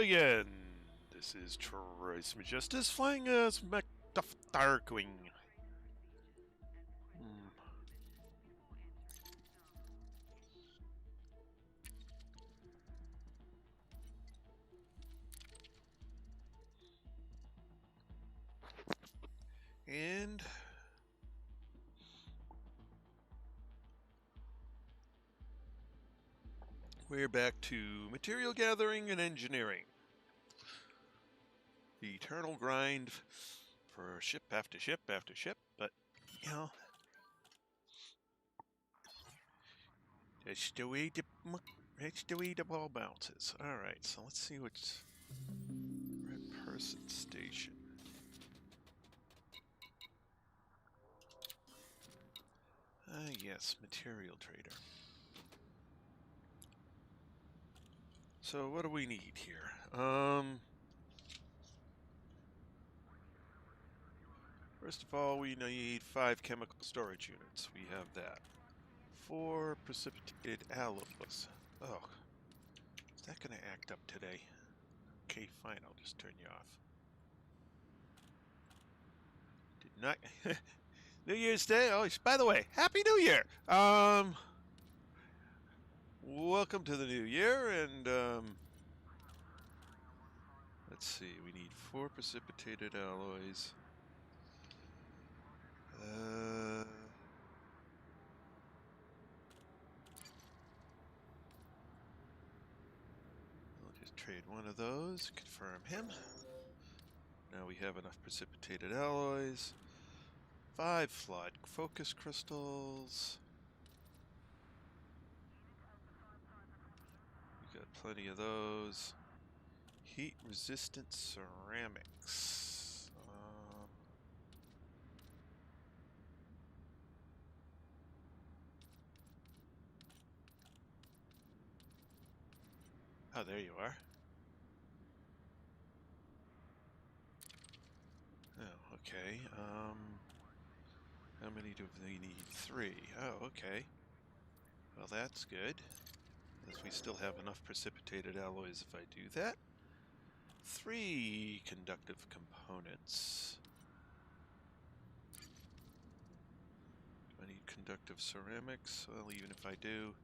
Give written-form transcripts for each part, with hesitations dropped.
again. This is Trace Majestus flying as Darkwing. And we're back to material gathering and engineering. The eternal grind for ship after ship after ship, but, you know, that's the way the ball bounces. Alright, so let's see what's... Red Person Station. Yes, material trader. So what do we need here? First of all, we need 5 chemical storage units. We have that. 4 precipitated alloys. Oh, is that going to act up today? Okay, fine, I'll just turn you off. Did not... New Year's Day? Oh, by the way, Happy New Year! Welcome to the new year, and, let's see, we need 4 precipitated alloys. I'll just trade one of those, confirm him. Now we have enough precipitated alloys. 5 flawed focus crystals. We got plenty of those. Heat resistant ceramics. Oh, there you are. Oh, okay. How many do they need? 3. Oh, okay. Well, that's good. As we still have enough precipitated alloys if I do that. 3 conductive components. Do I need conductive ceramics? Well, even if I do...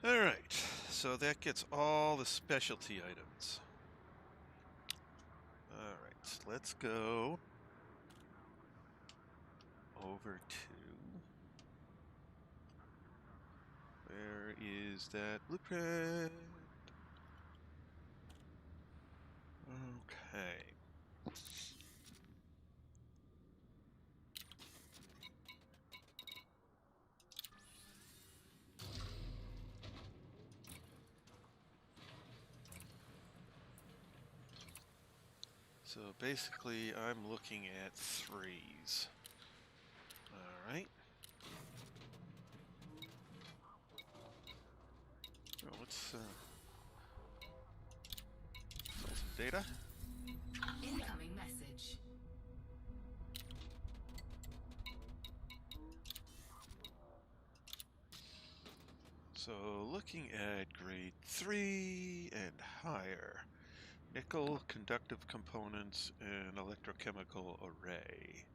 Alright, so that gets all the specialty items. Alright, let's go over to... Where is that blueprint? Okay. So basically, I'm looking at 3s. Alright. Well, let's pull some data. Incoming message. So looking at grade 3 and higher. Nickel, conductive components, and electrochemical array.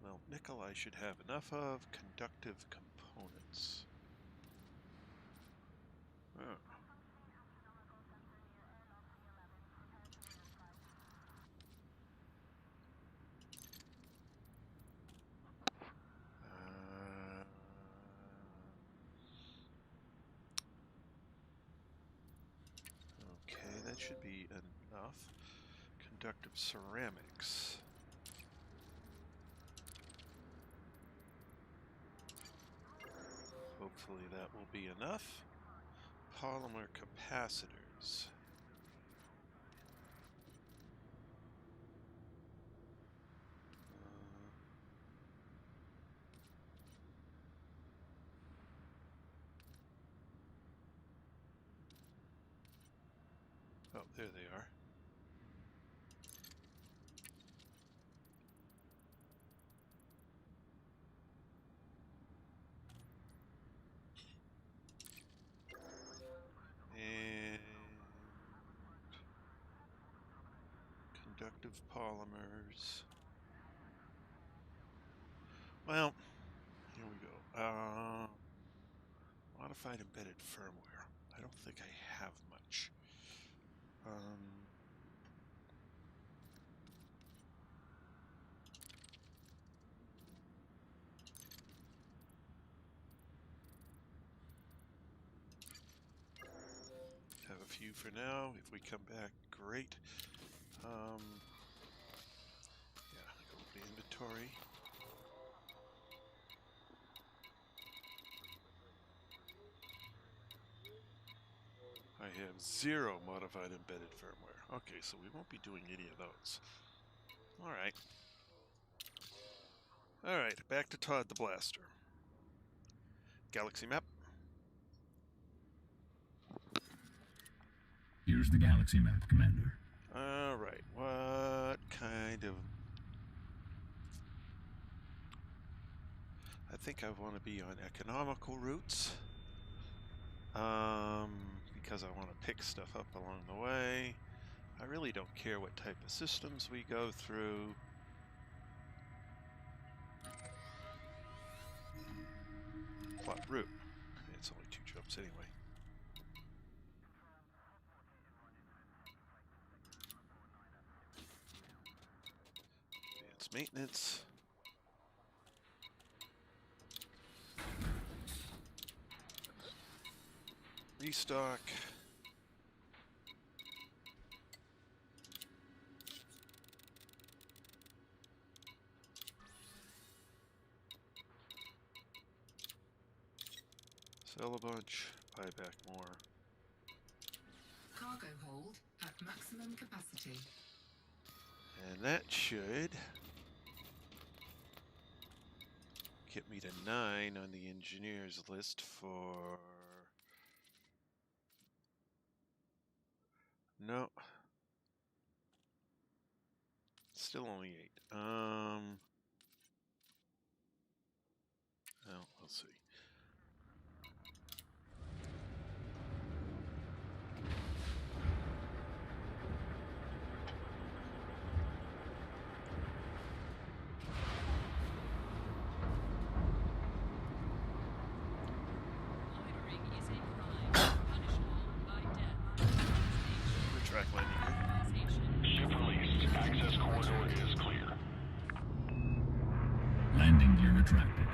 Well, nickel I should have enough of. Conductive components. Oh. Okay, that should be enough. Conductive ceramics. Hopefully that will be enough. Polymer capacitors. Oh, there they are. conductive polymers. Well, here we go. Modified embedded firmware. I don't think I have much. Have a few for now. If we come back, great. Yeah, go to inventory. I have 0 modified embedded firmware. Okay, so we won't be doing any of those. Alright. Alright, back to Todd the Blaster. Galaxy map. Here's the galaxy map, Commander. Alright, what kind of... I think I want to be on economical routes. Because I want to pick stuff up along the way. I really don't care what type of systems we go through. Plot route. It's only 2 jumps anyway. Advanced maintenance. Restock. Sell a bunch, buy back more. Cargo hold at maximum capacity. And that should get me to 9 on the engineers list for... No. Still only 8. Well, we'll see. Retract landing gear. Ship released. Access corridor is clear. Landing gear retracted.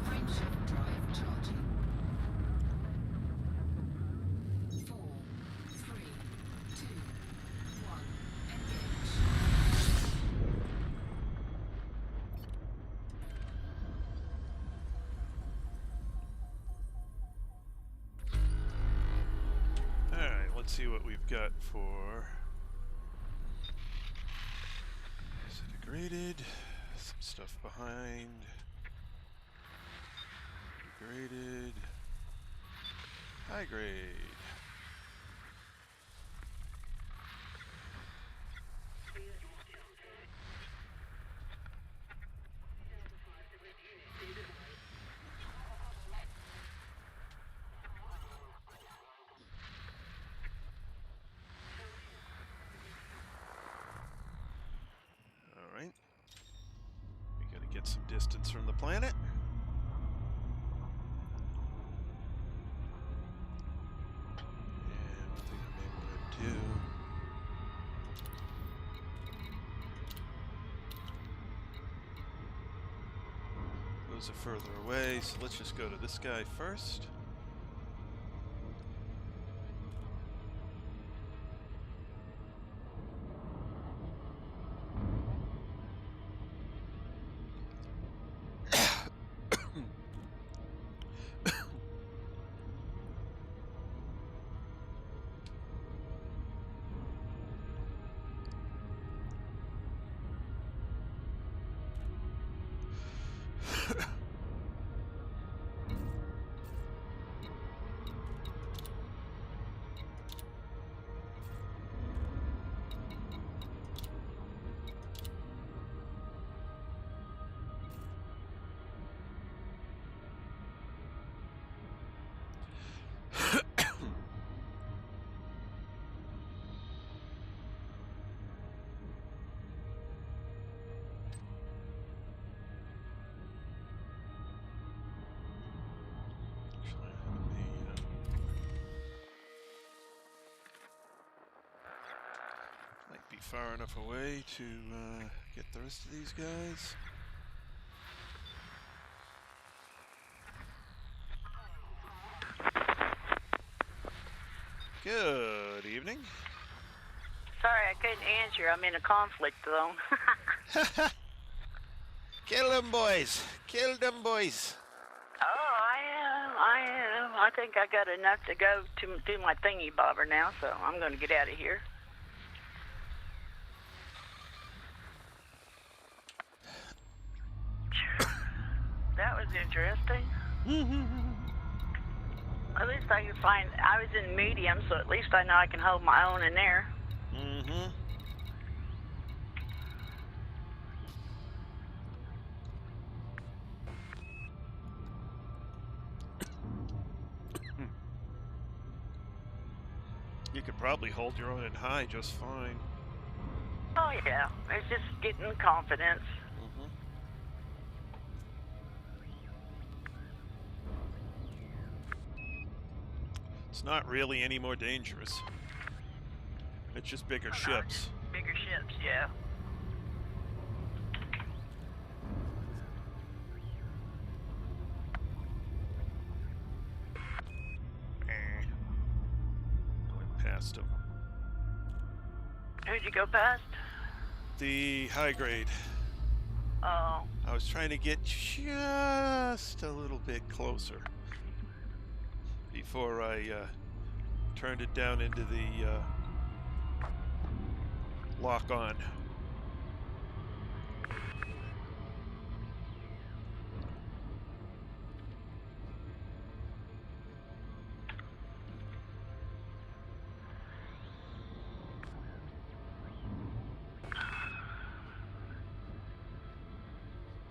Frameshift drive charging. 4, 3, 2, 1. Engage. Alright, let's see what we've got for... Is it degraded? Some stuff behind. Degraded. High grade. Alright. We gotta get some distance from the planet. And one thing I may want to do... Those are further away, so let's just go to this guy first. Should be far enough away to get the rest of these guys. Good evening. Sorry, I couldn't answer. I'm in a conflict zone. Kill them boys! Kill them boys! Oh, I am. I think I got enough to go to do my thingy bobber now, so I'm going to get out of here. That was interesting. At least I can find, I was in medium, so at least I know I can hold my own in there. Mm-hmm. You could probably hold your own in high just fine. Oh, yeah. It's just getting confidence. Mm-hmm. It's not really any more dangerous. It's just bigger ships. Bigger ships, yeah. Went past him. Who'd you go past? The high grade. Oh. I was trying to get just a little bit closer before I turned it down into the lock on.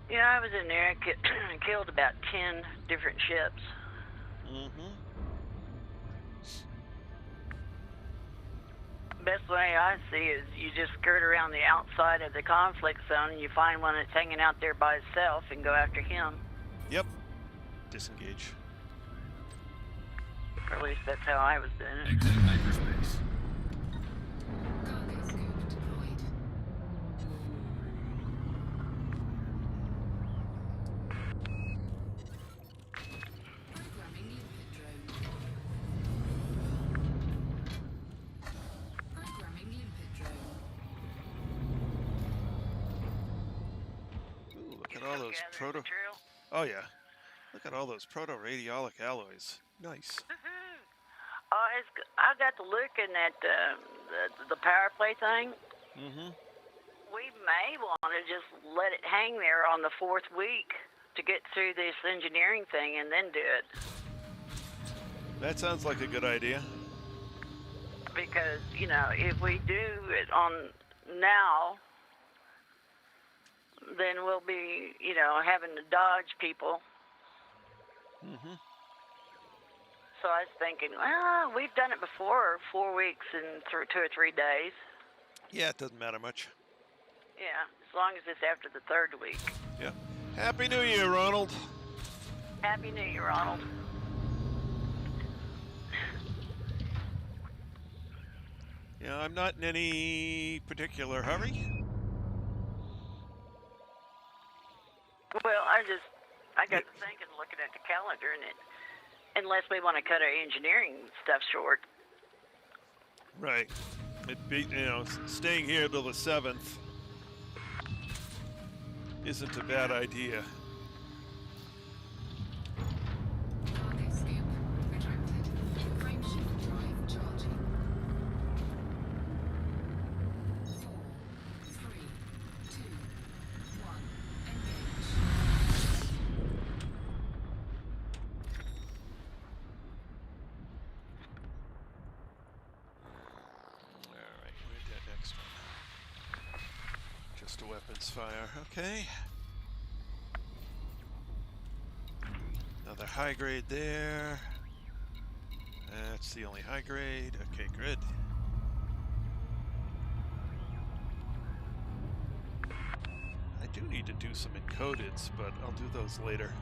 Yeah, I was in there and killed about 10 different ships. Mm-hmm. Best way I see is you just skirt around the outside of the conflict zone and you find one that's hanging out there by itself and go after him. Yep. Disengage. Or at least that's how I was doing it. Exiting hyperspace. Cargo scoop deployed. Programming limpet drone. Programming limpet drone. Ooh, look at all those Gather proto... material. Oh, yeah. Look at all those proto-radiolic alloys. Nice. I got to looking at the power play thing. Mm-hmm. We may want to just let it hang there on the 4th week to get through this engineering thing and then do it. That sounds like a good idea. Because, you know, if we do it on now, then we'll be, you know, having to dodge people. Mm-hmm. So I was thinking, well, we've done it before, 4 weeks and 2 or 3 days. Yeah, it doesn't matter much. Yeah, as long as it's after the 3rd week. Yeah. Happy New Year, Ronald. Happy New Year, Ronald. Yeah, I'm not in any particular hurry. Well, I got to thinking, looking at the calendar, and unless we want to cut our engineering stuff short. Right. It'd be, you know, staying here till the 7th isn't a bad idea. Cargo scoop retracted. Frameshift drive charging. 4, 3, 2, 1. Engage. Alright, where'd that next one? Just a weapons fire, okay. Another high grade there. That's the only high grade. Okay, good. I do need to do some encodeds, but I'll do those later.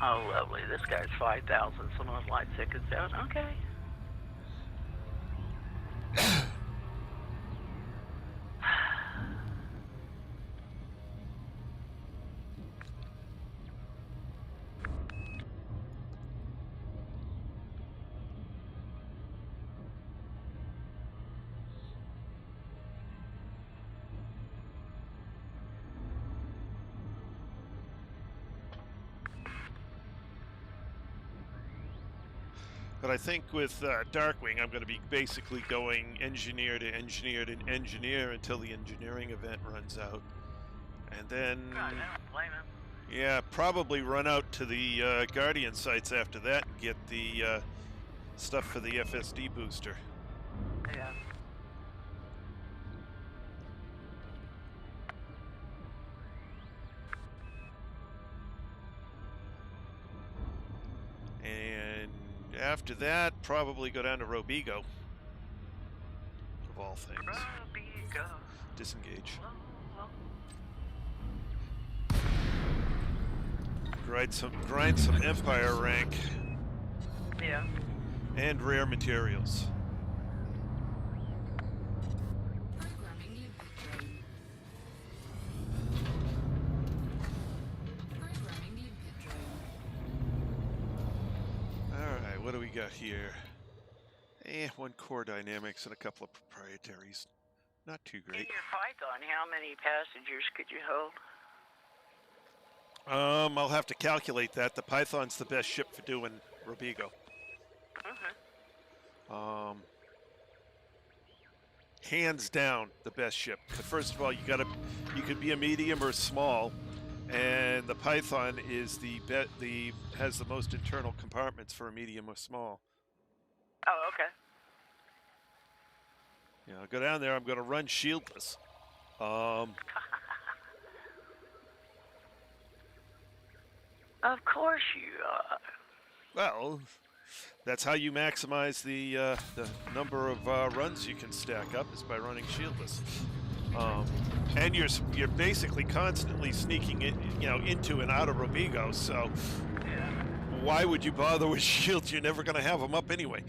Oh, lovely. This guy's 5,000. Someone's light seconds out. Okay. But I think with Darkwing, I'm going to be basically going engineer to engineer to engineer until the engineering event runs out. And then, I don't blame him. yeah, probably run out to the Guardian sites after that and get the stuff for the FSD booster. Yeah. And after that, probably go down to Robigo. Of all things. Robigo. Disengage. Whoa. Grind some Empire rank Yeah. and rare materials. Programming limpet drone. Programming limpet drone. Alright, what do we got here? One core dynamics and a couple of proprietaries. Not too In great. your Python, how many passengers could you hold? I'll have to calculate that. The Python's the best ship for doing Robigo. Okay. Hands down, the best ship. First of all, you could be a medium or small, and the Python is has the most internal compartments for a medium or small. Oh, okay. You know, go down there. I'm going to run shieldless. Of course you are. Well, that's how you maximize the number of runs you can stack up is by running shieldless. And you're basically constantly sneaking in, into and out of Robigo. So Yeah. why would you bother with shields? You're never going to have them up anyway.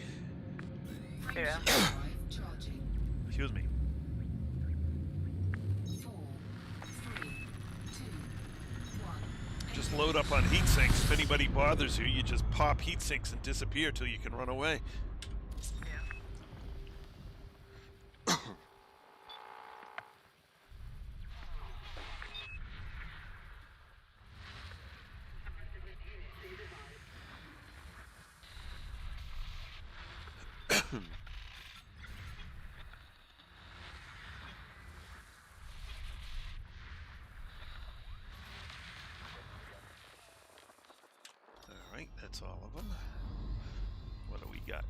Yeah. Drive charging. Excuse me. 4, 3, 2, 1. Just load up on heat sinks. If anybody bothers you, you just pop heat sinks and disappear till you can run away. Yeah. All right, that's all of them. What do we got?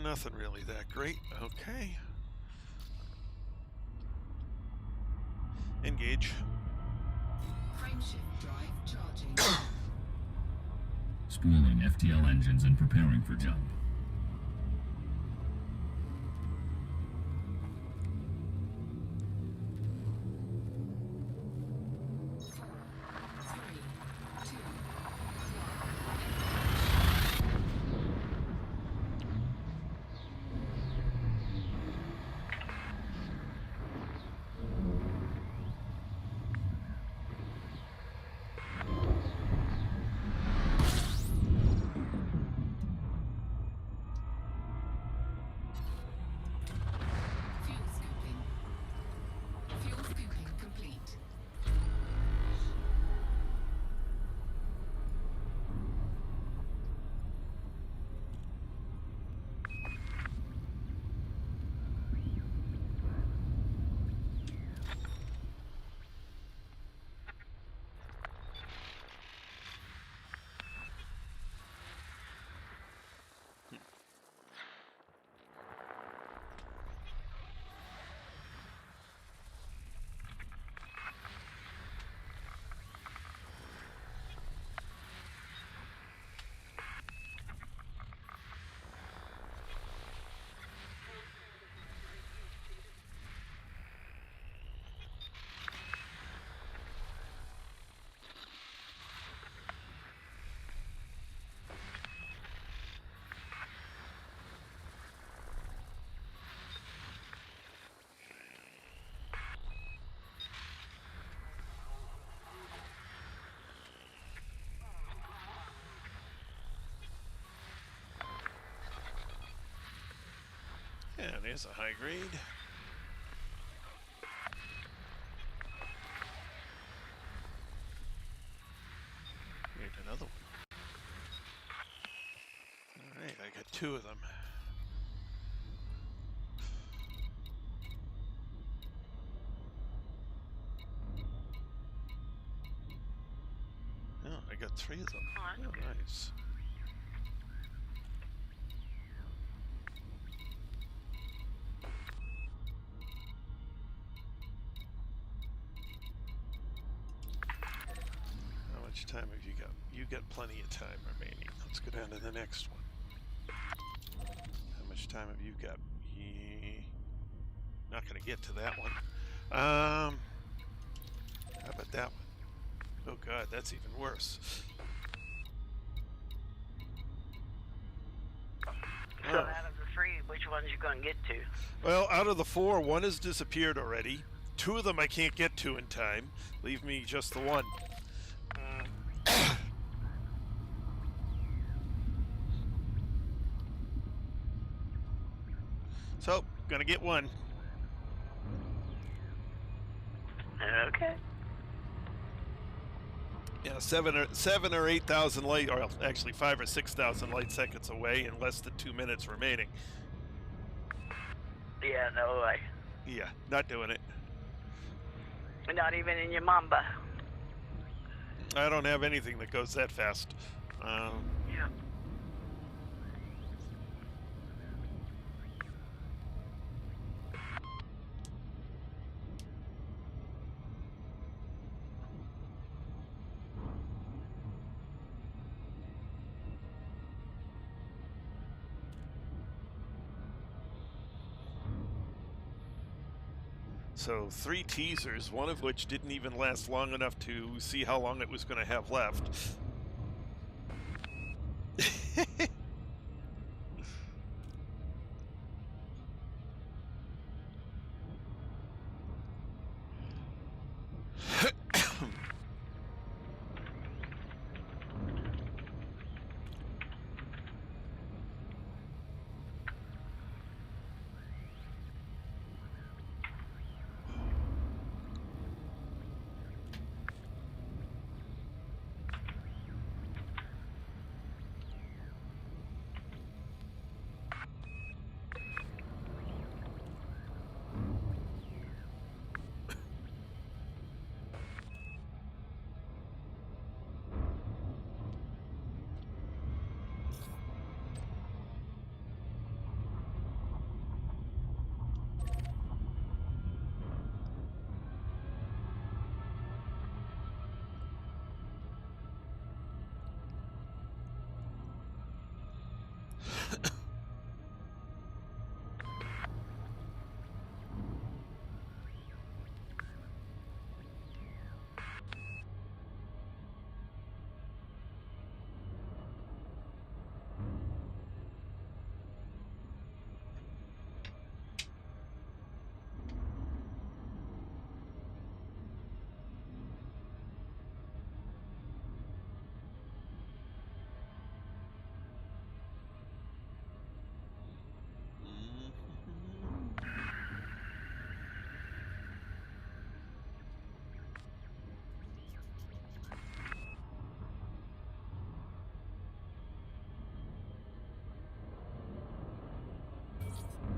Nothing really that great. Okay. Engage. Frameshift drive charging. Spooling FTL engines and preparing for jump. there's a high grade. Here's another one. Alright, I got 2 of them. Oh, I got 3 of them. Oh, that's good. Nice. How much time have you got? You got plenty of time remaining. Let's go down to the next one. How much time have you got? Not going to get to that one. How about that one? Oh god, that's even worse. So out of the 3, which ones you gonna get to? Well, out of the 4, 1 has disappeared already. 2 of them I can't get to in time. Leave me just the 1. So, gonna get 1. Okay. Yeah, 7 or 8,000 light, or actually 5 or 6,000 light seconds away, and less than 2 minutes remaining. Yeah, no way. Yeah, not doing it. Not even in your Mamba. I don't have anything that goes that fast. Yeah. So 3 teasers, one of which didn't even last long enough to see how long it was going to have left.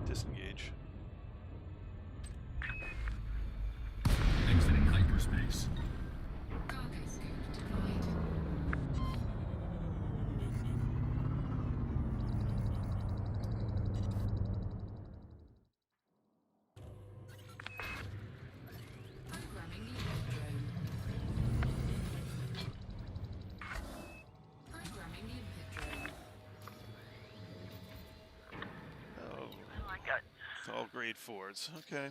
Disengage. Exiting hyperspace. Cargo scope deployed. Programming the input drone. Programming the input drone. Oh, Oh, I got. all grade 4s. Okay.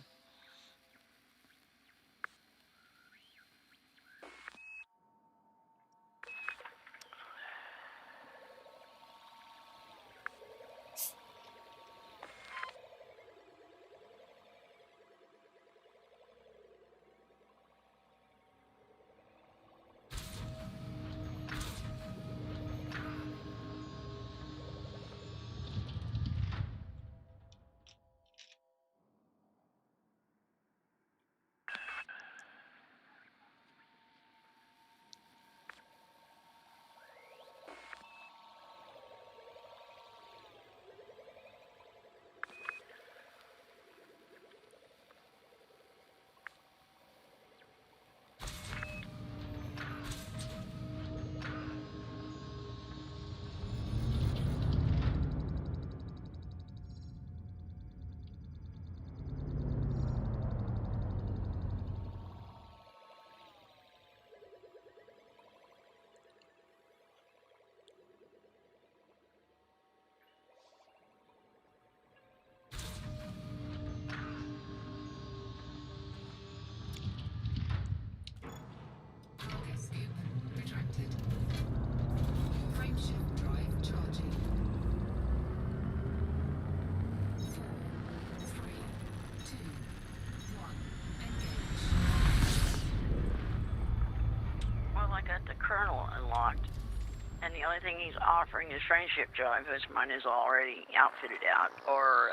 only thing he's offering is frame shift drive, which mine is already outfitted out, or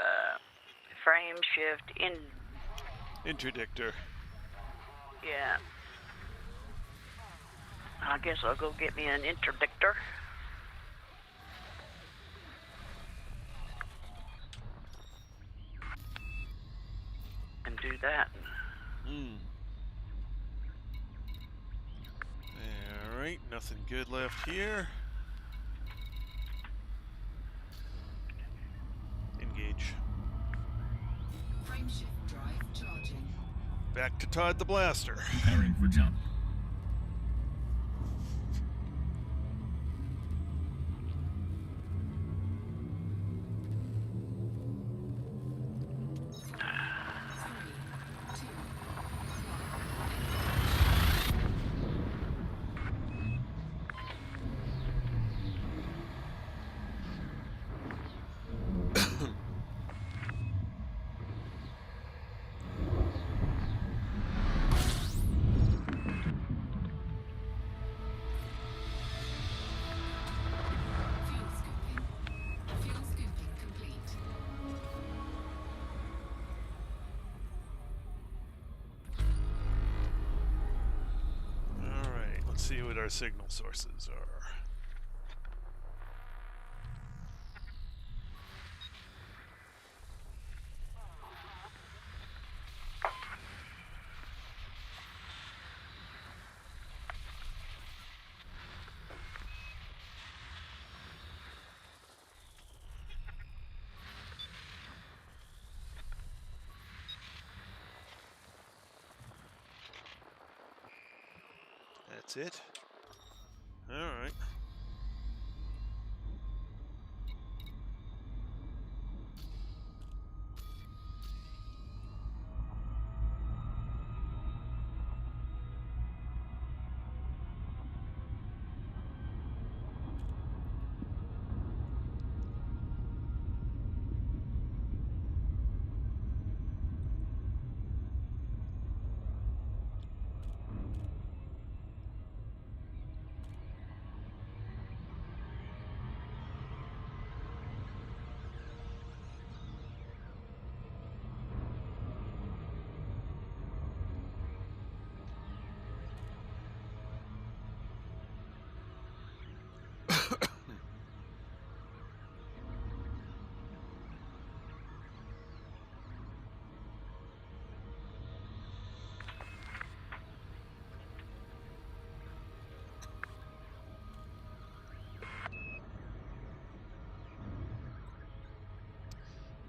frame shift interdictor. Yeah. I guess I'll go get me an interdictor. And do that. Alright, nothing good left here. Engage. Frame shift drive charging. Back to Todd the Blaster. Preparing for jump. See what our signal sources are. That's it. All right.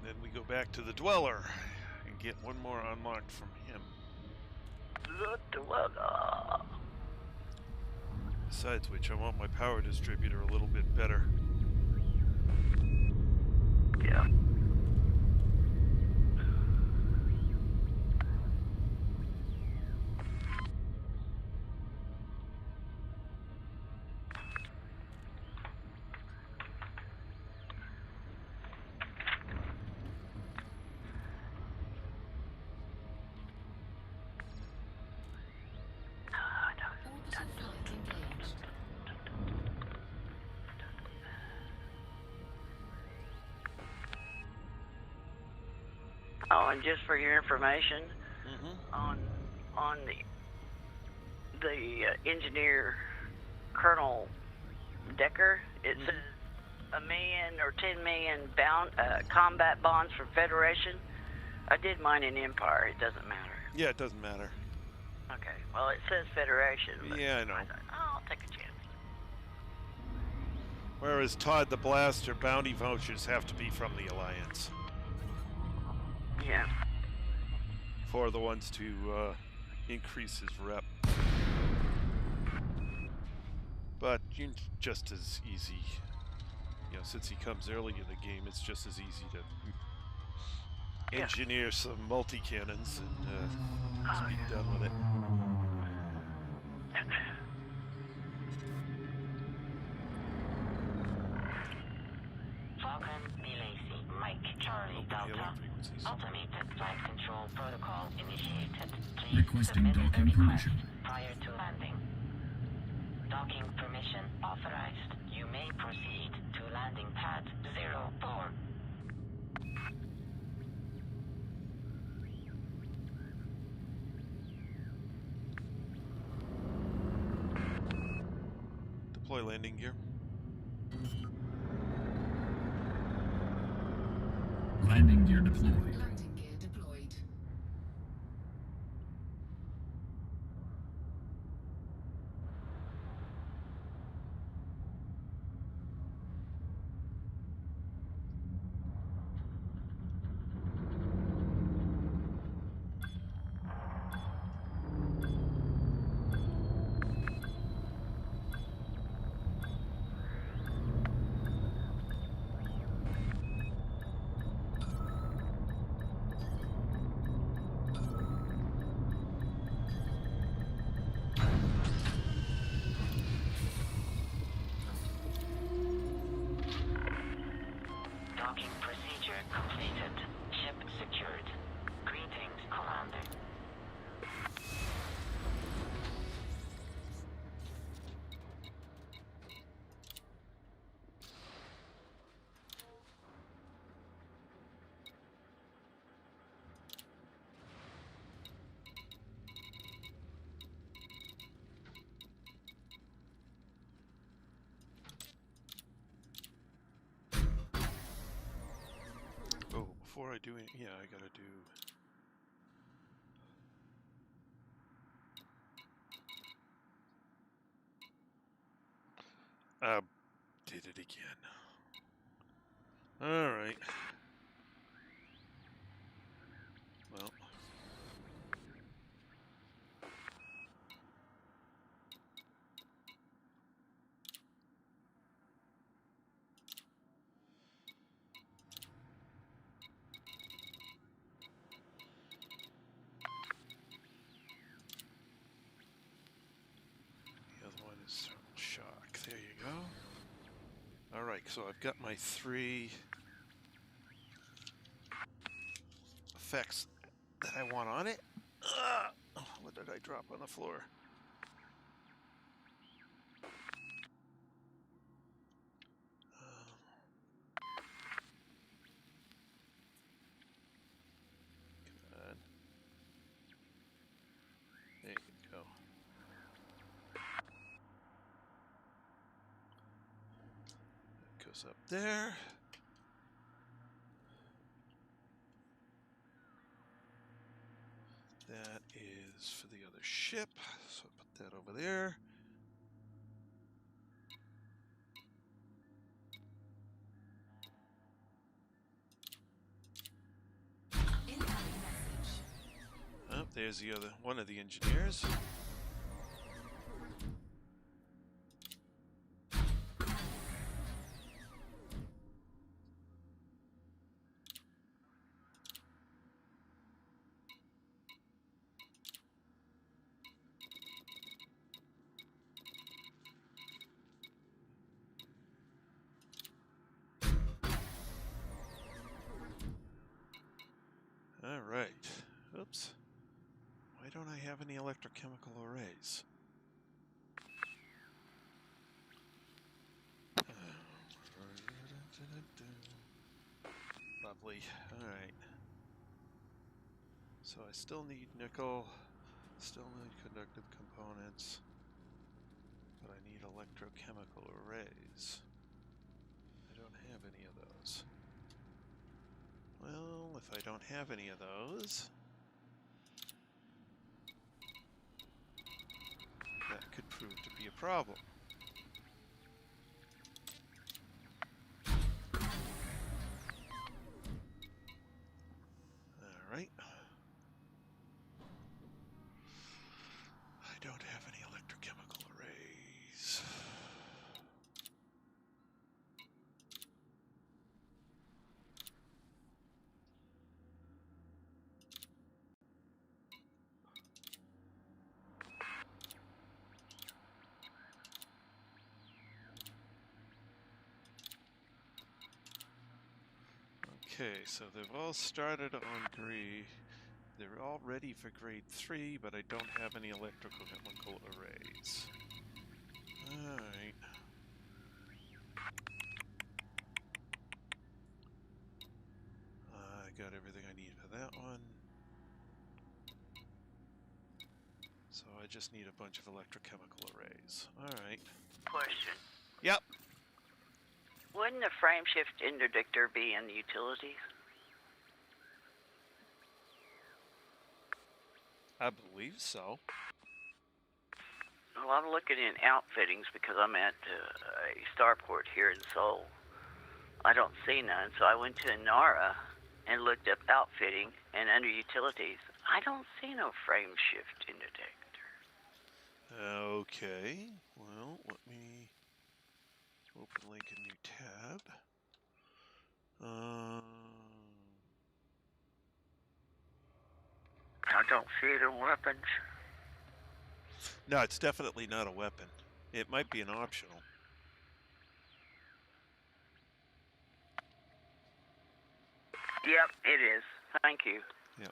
Then we go back to the Dweller and get one more unlocked from him. The Dweller. Besides which, I want my power distributor a little bit better. Yeah. Oh, and just for your information, on the engineer Colonel Decker, it says 1 million or 10 million combat bonds for Federation. I did mine in Empire. It doesn't matter. Yeah, it doesn't matter. Okay. Well, it says Federation. But Yeah, I know. I thought, oh, I'll take a chance. Whereas Todd the Blaster bounty vouchers have to be from the Alliance. Yeah. For the ones to increase his rep. But just as easy, you know, since he comes early in the game, it's just as easy to engineer some multi-cannons and just be done with it. Falcon, Lacey, Mike, Charlie, Delta. Automated flight control protocol initiated. Please Requesting submit a docking request permission. prior to landing. Docking permission authorized. You may landing gear. Landing gear deployed. Landing gear deployed. Docking procedure completed. Ship secured. Greetings, Commander. Oh, before I do it, yeah, I gotta do. Did it again. All right. Well. The other one is thermal shock. There you go. All right, so I've got my 3 effects that I want on it. What did I drop on the floor? Come on. There you go. That goes up there. That is for the other ship, so I'll put that over there. Incoming message. Oh, there's the other one of the engineers. All right. Oops. Why don't I have any electrochemical arrays? Lovely. All right. So I still need nickel, still need conductive components, but I need electrochemical arrays. I don't have any of those. Well, if I don't have any of those, that could prove to be a problem. All right. I don't have any electrochemical arrays. Okay, so they've all started on grade. They're all ready for grade 3, but I don't have any electrochemical arrays. Alright. I got everything I need for that one. So I just need a bunch of electrochemical arrays. Alright. Question. Yep. Wouldn't the frame shift interdictor be in the utilities? I believe so. Well, I'm looking in outfittings because I'm at a starport here in Seoul. I don't see none, so I went to Inara and looked up outfitting, and under utilities, I don't see no frame shift interdictor. Okay. Well, let me open link a new tab. I don't see it in weapons. No, it's definitely not a weapon. It might be an optional. Yep, it is. Thank you. Yep.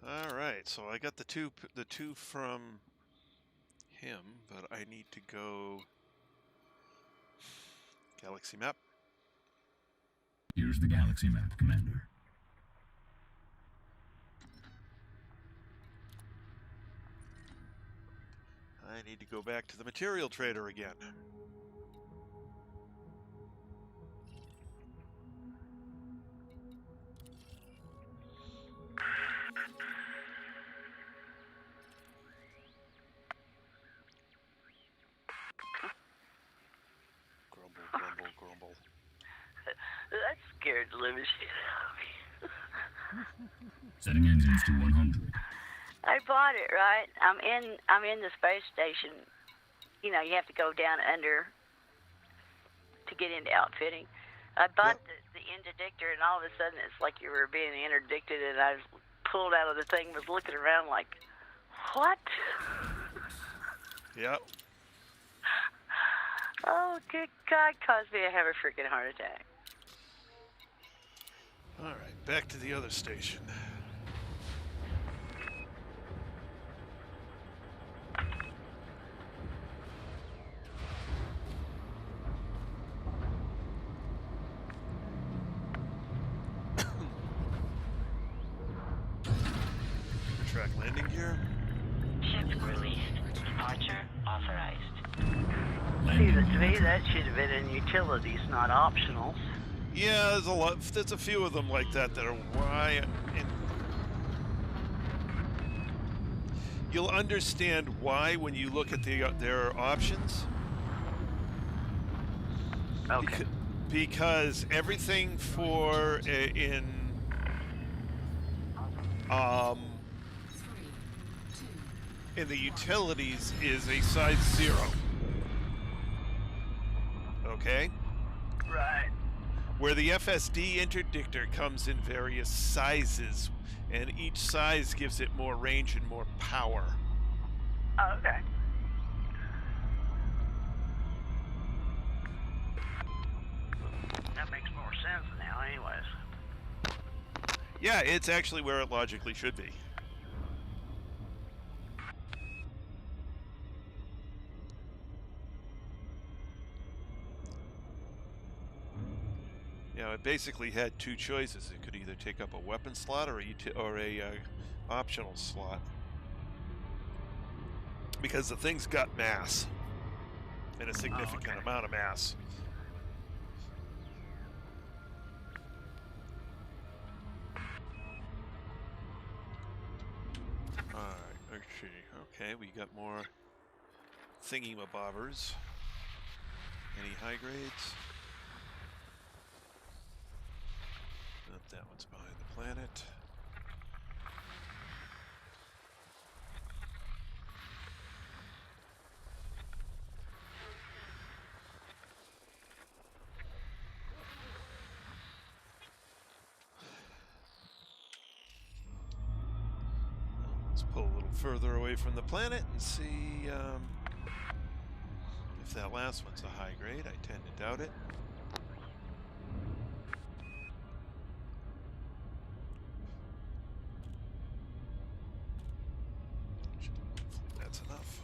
All right, so I got the two from him, but I need to go galaxy map. Here's the galaxy map, Commander. I need to go back to the material trader again. Grumble, grumble, grumble. That scared the living shit out of me. Setting engines to 100. I bought it, right? I'm in the space station. You know, you have to go down under to get into outfitting. I bought the interdictor, and all of a sudden it's like you were being interdicted, and I was pulled out of the thing, was looking around like, what? Yep. Oh, good God, caused me to have a freaking heart attack. All right, back to the other station. Track landing gear. Ship released. Departure authorized. See, to me, that should have been in utilities, not optionals. Yeah, there's a lot. There's a few of them like that that are why. And you'll understand why when you look at their options. Okay. Because everything for in the utilities is a size 0. Okay? Right. Where the FSD interdictor comes in various sizes, and each size gives it more range and more power. Oh, okay. That makes more sense now, anyways. Yeah, it's actually where it logically should be. You know, it basically had two choices. It could either take up a weapon slot or a optional slot. Because the thing's got mass. And a significant amount of mass. Alright, let's see. Okay, we got more thingy-mabobbers. Any high grades? Nope, that one's behind the planet. Let's pull a little further away from the planet and see if that last one's a high grade. I tend to doubt it. Hopefully that's enough.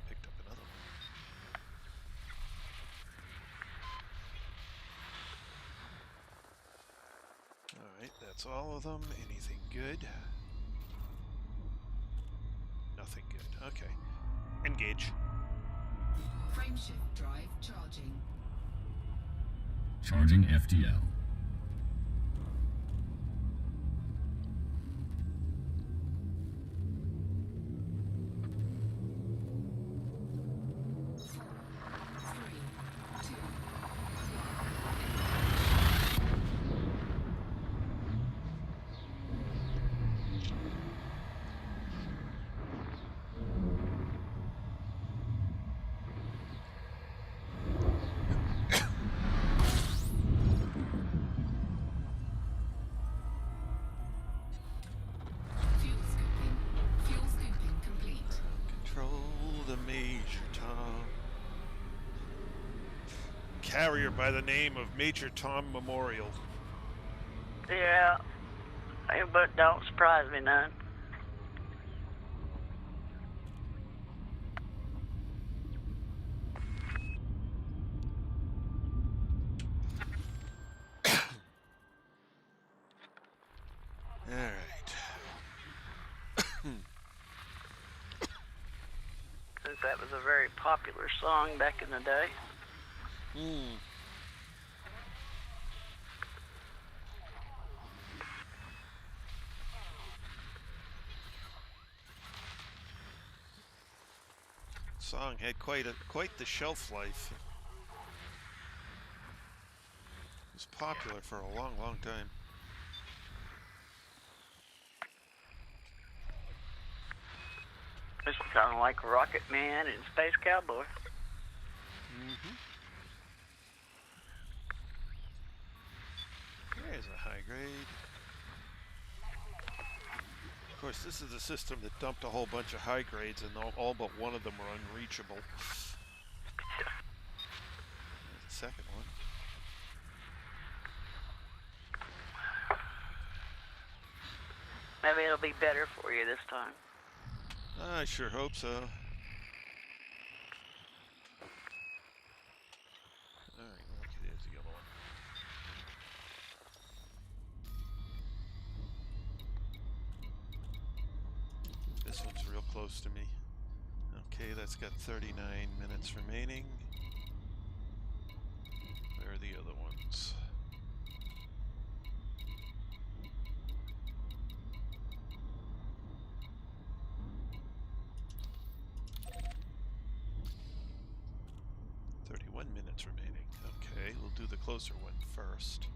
Picked up another one. That's all of them. Anything good? Nothing good. Okay. Engage. Frameshift drive charging. Charging FTL. Fuel scooping complete. Control the Major Tom. Carrier by the name of Major Tom Memorial. Yeah, but don't surprise me none. Alright. Since that was a very popular song back in the day. Song had quite the shelf life. It was popular for a long, long time. It's kind of like Rocket Man and Space Cowboy. There's a high grade. Of course, this is a system that dumped a whole bunch of high grades, and all but one of them were unreachable. There's the second one. Maybe it'll be better for you this time. I sure hope so. Alright, okay, there's the other one. This one's real close to me. Okay, that's got 39 minutes remaining. Where are the other ones? Minutes remaining. Okay, we'll do the closer one first.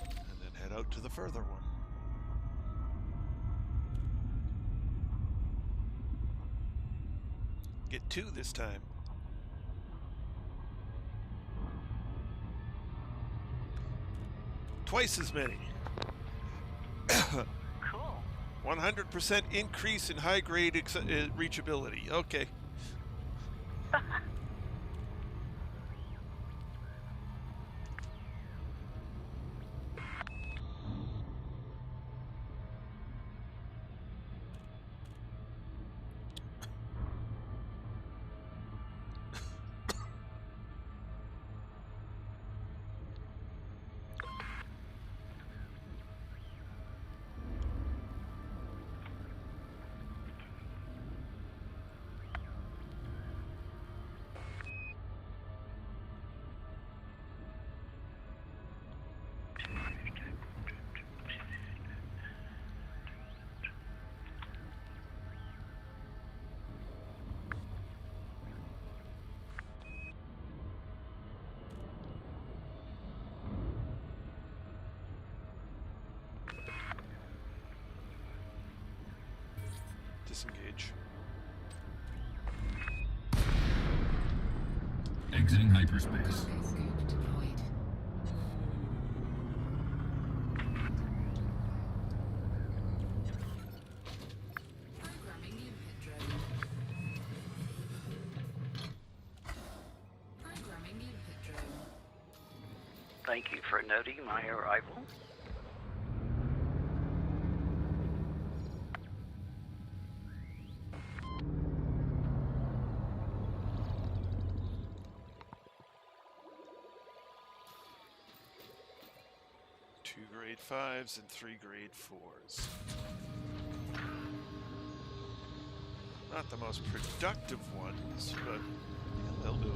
And then head out to the further one. Get 2 this time. Twice as many. Cool. 100% increase in high grade reachability. Okay. Disengage. Exiting hyperspace. Cargo scoop deployed. Programming limpet drone. Programming limpet drone. Thank you for noting my arrival. grade 5s and 3 grade 4s. Not the most productive ones, but yeah, they'll do.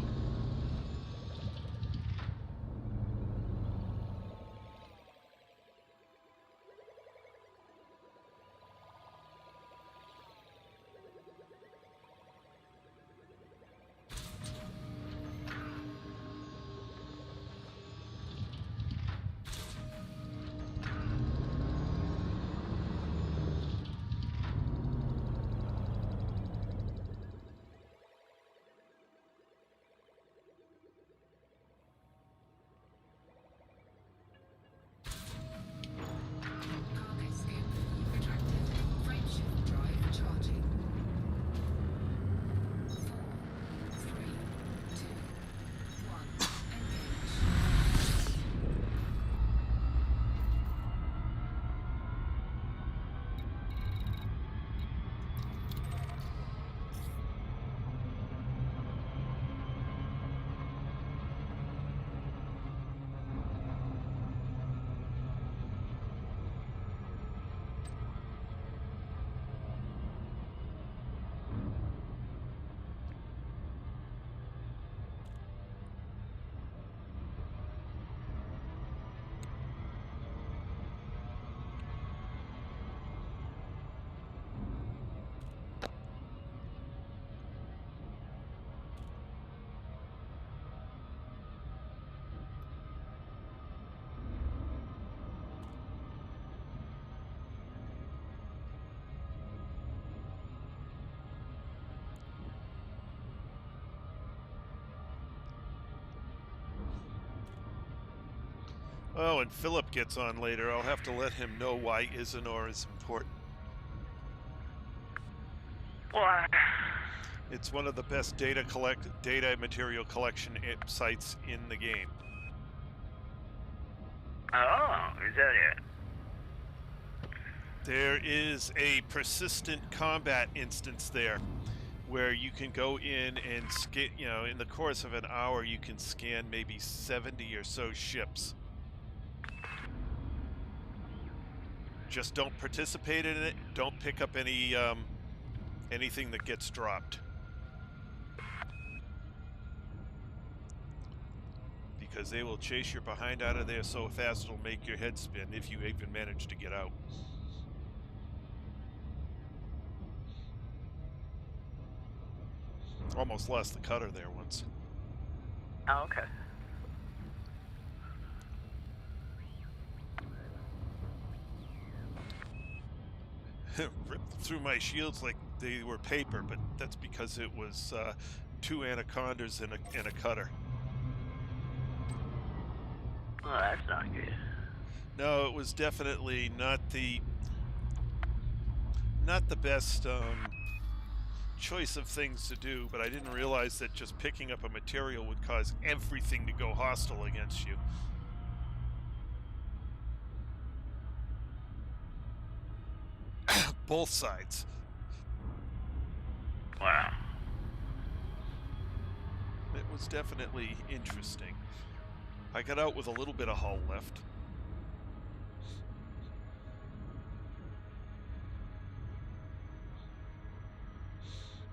Cargo scoop retracted. Frameshift drive charging. 4, 3, 2, 1. Engage. Oh, and Philip gets on later. I'll have to let him know why Isanor is important. Why? It's one of the best data material collection sites in the game. Oh, is that it? There is a persistent combat instance there where you can go in and in the course of an hour you can scan maybe 70 or so ships. Just don't participate in it. Don't pick up any anything that gets dropped. Because they will chase your behind out of there so fast it'll make your head spin if you even manage to get out. Almost lost the cutter there once. Oh, okay. Ripped through my shields like they were paper, but that's because it was 2 anacondas and a cutter. Well, that's not good. No, it was definitely not the best choice of things to do, but I didn't realize that just picking up a material would cause everything to go hostile against you. Both sides. Wow. It was definitely interesting. I got out with a little bit of hull left.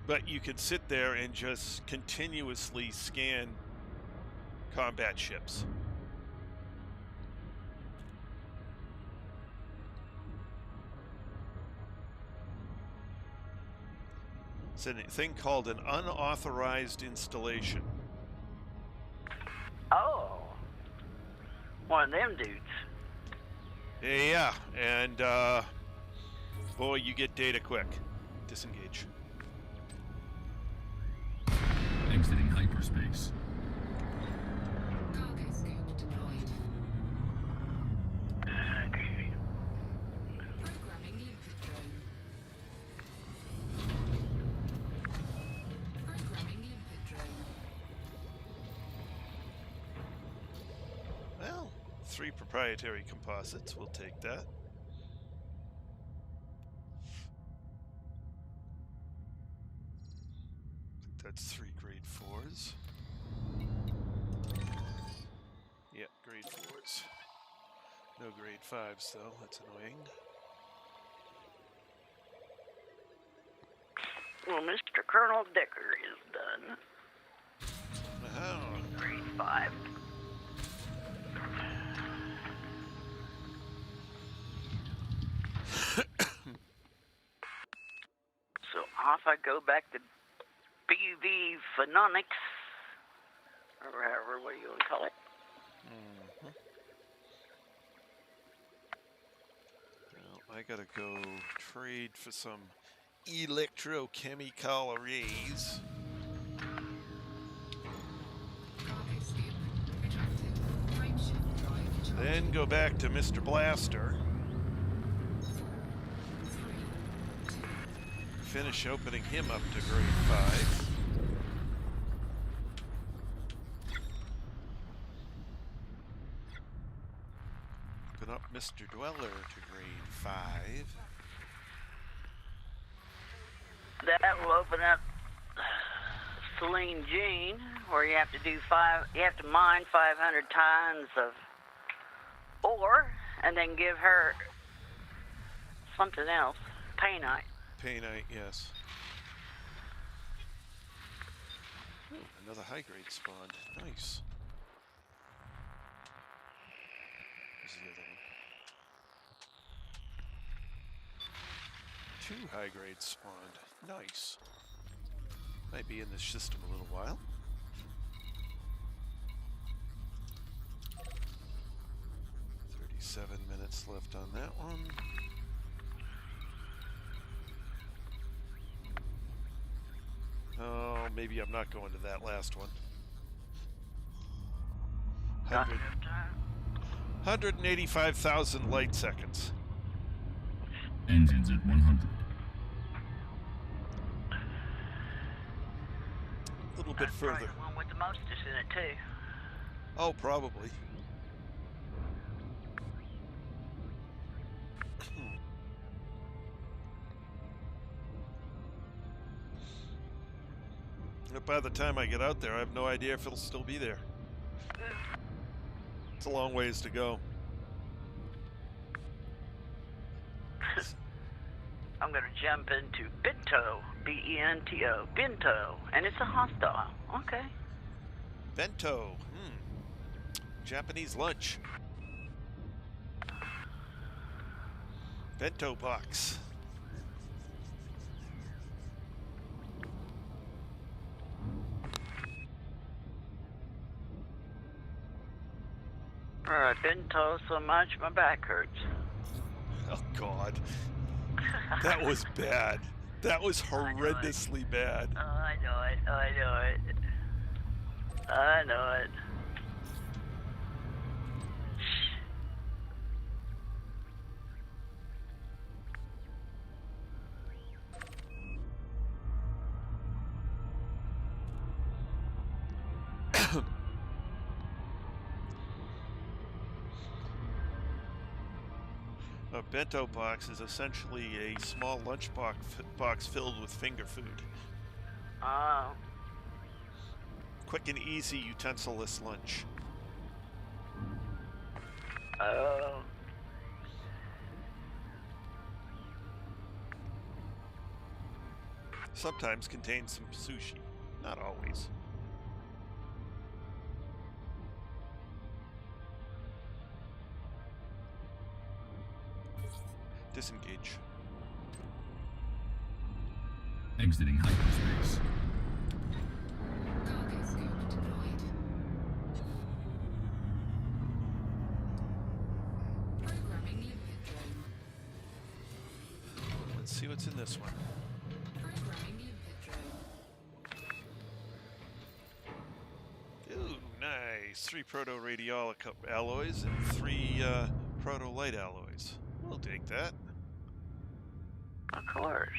But you can sit there and just continuously scan combat ships. It's a thing called an unauthorized installation. Oh. One of them dudes. Yeah, and boy, you get data quick. Disengage. Exiting hyperspace. Cargo scoop deployed. Okay. Programming the input drone. Programming the input drone. Well, 3 proprietary composites. We'll take that. That's 3 grade 4s. Yeah, grade 4s. No grade 5s, though. That's annoying. Well, Mr. Colonel Decker is done. Wow. Grade 5. So off I go back to BV Phononics, or however, what do you want to call it? Well, I gotta go trade for some electrochemical arrays. Cargo skip. Retracting. Frameshift drive charging. Then go back to Mr. Blaster. 4, 3, 2, Finish opening him up to grade 5. Open up Mr. Dweller to grade 5. That will open up Celine Jean, where you have to do mine 500 tons of ore, and then give her something else, painite. Painite, yes. Ooh, another high grade spawned. Nice. Where's the other one? 2 high grades spawned. Nice. Might be in this system a little while. $37 minutes left on that one. Oh, maybe I'm not going to that last one. 185,000 light seconds. Engines at 100. A little bit Probably further. the one with the mostest in it, too. Oh, probably. But by the time I get out there, I have no idea if it'll still be there. It's a long ways to go. I'm going to jump into Bento, B-E-N-T-O, Bento, and it's a hostile. Okay. Bento. Japanese lunch. Bento box. Alright, Bento so much, my back hurts. Oh, God. That was bad. That was horrendously bad. Oh, I know it. I know it. I know it. A bento box is essentially a small lunch box filled with finger food. Oh. Quick and easy utensil-less lunch. Oh. Sometimes contains some sushi. Not always. Disengage. Exiting hyperspace. cargo scope deployed. Programming limpet drone. Let's see what's in this one. Programming limpet drone. Ooh, nice. 3 proto-radiolic alloys and 3 proto-light alloys. We'll take that. Of course.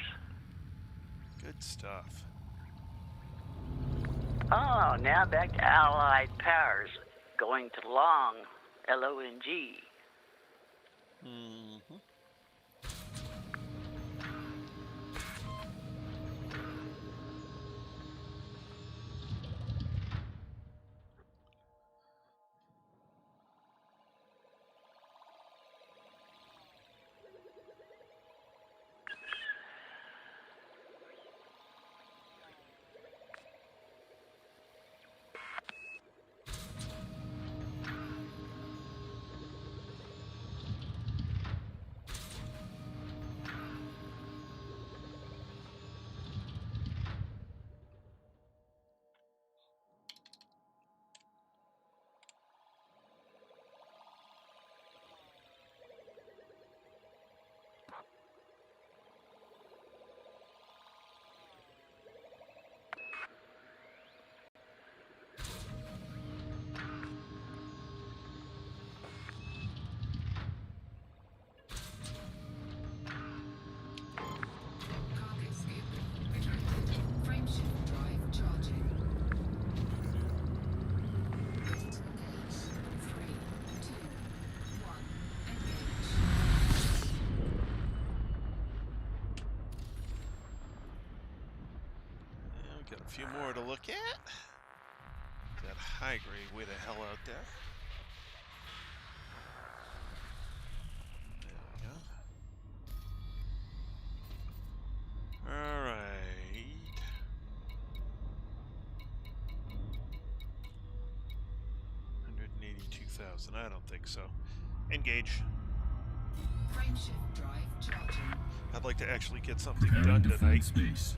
Good stuff. Oh, now back to Allied Powers. Going to Long, L-O-N-G. Mm-hmm. few more to look at. That high grade way the hell out there. There we go. All right. 182,000. I don't think so. Engage. Frameshift drive charging. I'd like to actually get something Preparing done to tonight. find space.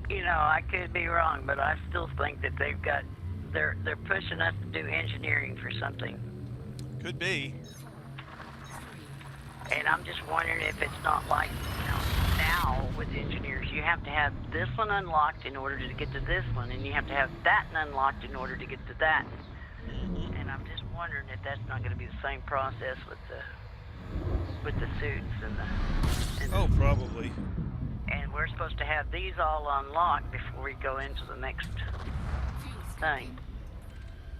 You know, I could be wrong, but I still think that they're pushing us to do engineering for something. Could be. And I'm just wondering if it's not like, you know, now with engineers, you have to have this one unlocked in order to get to this one, and you have to have that one unlocked in order to get to that. And I'm just wondering if that's not going to be the same process with the suits and the Oh, probably. and we're supposed to have these all unlocked before we go into the next Fuel thing.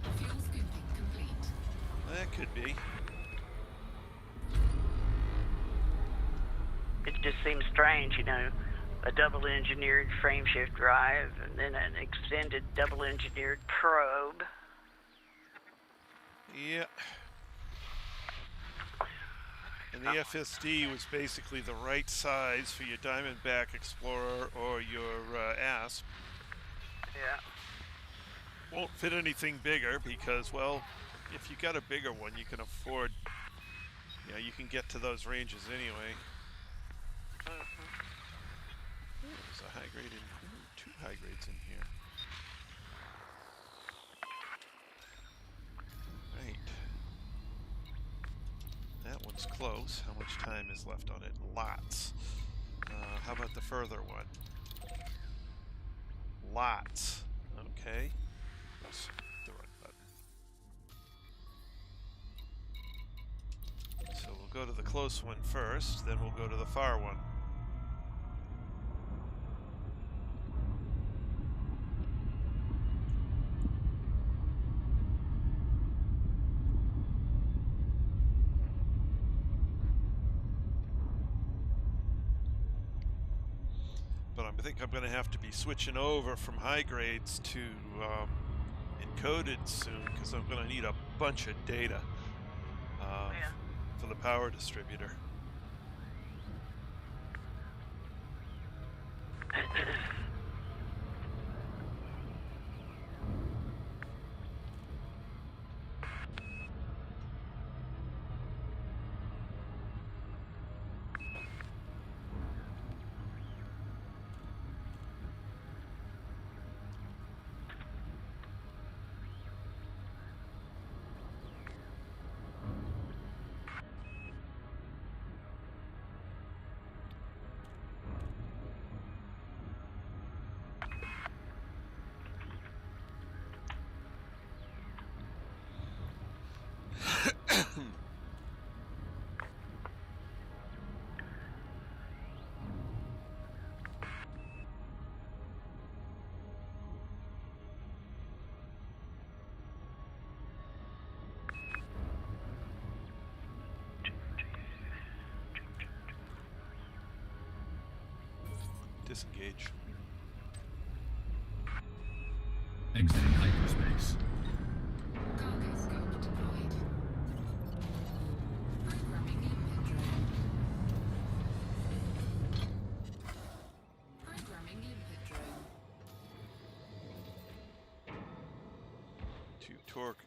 scooping. Fuel scooping complete. That could be. It just seems strange, you know, a double engineered frameshift drive and then an extended double engineered probe. Yeah. And the FSD was basically the right size for your Diamondback Explorer or your Asp. Yeah. Won't fit anything bigger because, well, if you got a bigger one, you can afford, you know, you can get to those ranges anyway. There's a high grade in, two high grades in here. Right. That one's close. How much time is left on it? Lots. How about the further one? Lots. Okay. Oops, the wrong button. So we'll go to the close one first, then we'll go to the far one. But I think I'm going to have to be switching over from high grades to encoded soon because I'm going to need a bunch of data for the power distributor. Disengage. Exiting hyperspace. Cargo scope deployed. Programming input drone. Programming input drone. Two torque.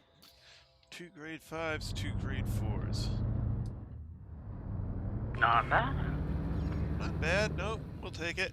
2 grade 5s, 2 grade 4s. Not bad. Not bad, nope, we'll take it.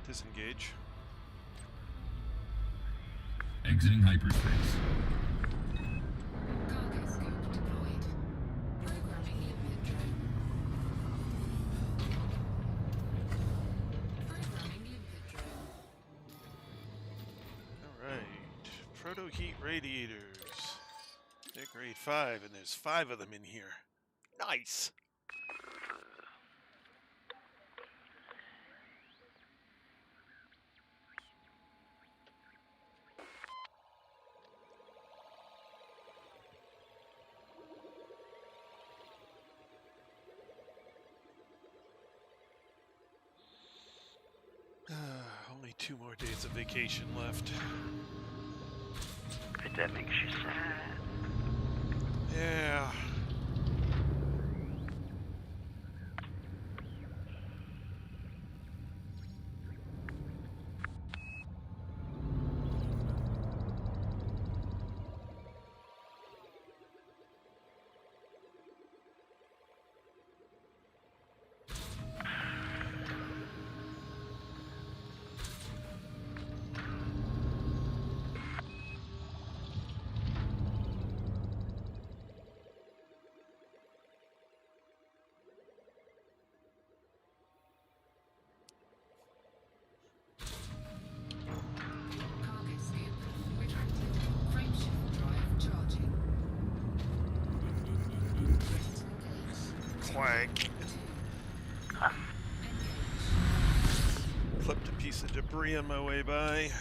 Disengage. Exiting hyperspace. Cargo scope deployed. Programming limpet drone. Programming limpet drone. Alright. Proto-heat radiators. They're grade 5, and there's 5 of them in here. Nice! Only 2 more days of vacation left. But that makes you sad. Yeah. Cargo scoop retracted. Frameshift drive charging. Ready to engage. Clank. Engage. Clipped a piece of debris on my way by.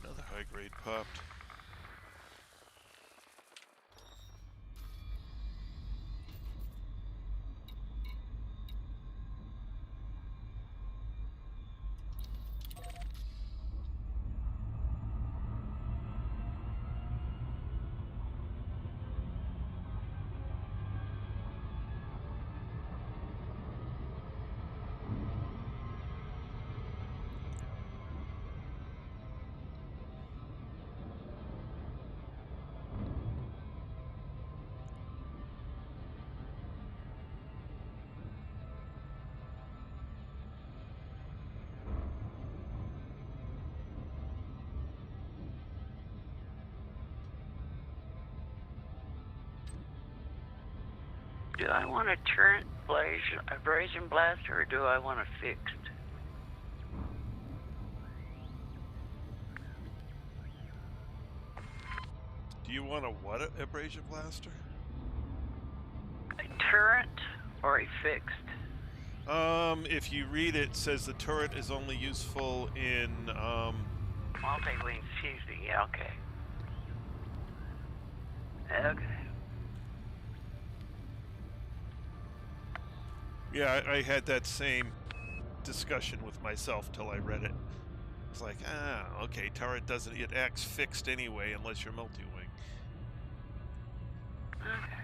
Another high grade popped. Do I want a turret abrasion blaster, or do I want a fixed? Do you want a what abrasion blaster? A turret or a fixed? If you read it, it says the turret is only useful in, Multi-wing fusing, yeah, okay. Okay. Yeah, I had that same discussion with myself till I read it. It's like, okay, turret doesn't, it acts fixed anyway unless you're multi-wing. Okay.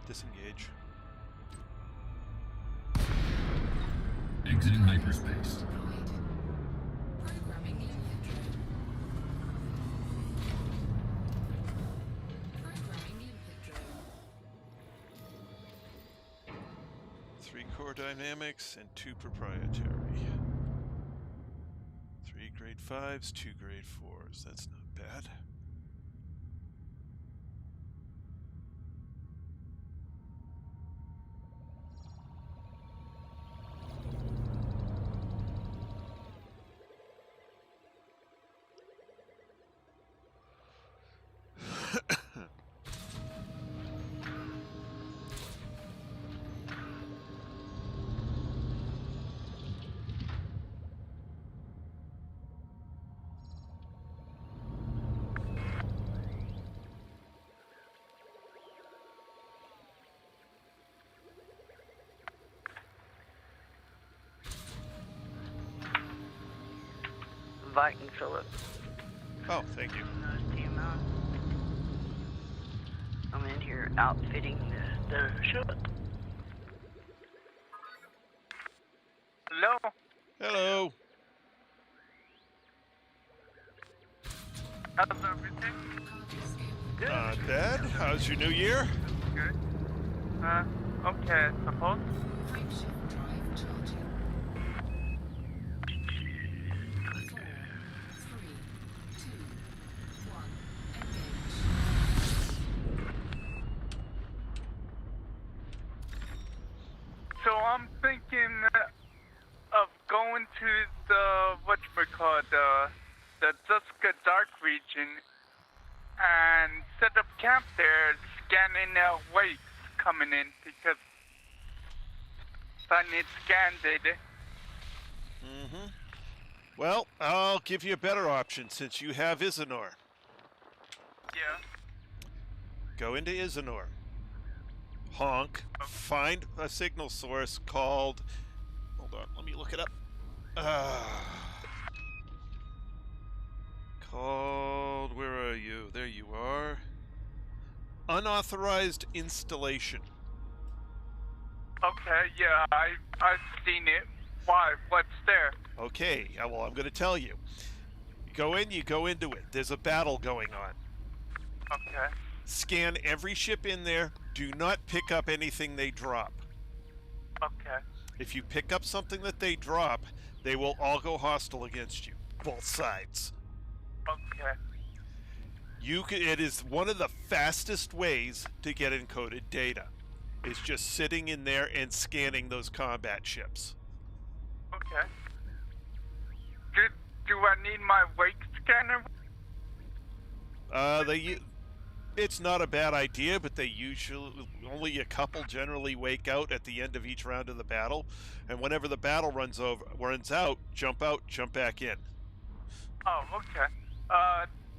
Disengage. Exiting hyperspace. Deployed. Programming limpet drone. Programming limpet drone. 3 core dynamics and 2 proprietary. 3 grade 5s, 2 grade 4s. That's not bad. Viking Philip. Oh, thank you. TMI. I'm in here outfitting the ship. Hello? Hello. How's everything? Good. Not bad. How's your new year? Good. Okay, I suppose. Frameshift drive charging. 4, 3, 2, 1. Engage. So I'm thinking of going to the, whatchamacallit, the Duska Dark region and set up camp there, scanning weights coming in because I need scan data. Mm-hmm. Well, I'll give you a better option since you have Isanor. Yeah. Go into Isanor. Honk. Find a signal source called... Hold on, let me look it up. Called... Where are you? There you are. Unauthorized installation. Okay, yeah, I've seen it. Why? What's there? Okay, well, I'm going to tell you. You go into it. There's a battle going on. Okay. Scan every ship in there. Do not pick up anything they drop. Okay. If you pick up something that they drop, they will all go hostile against you. Both sides. Okay. It is one of the fastest ways to get encoded data. Is just sitting in there and scanning those combat ships. Okay. Do I need my wake scanner? It's not a bad idea, but they usually only a couple generally wake out at the end of each round of the battle, and whenever the battle runs out, jump back in. Oh, okay.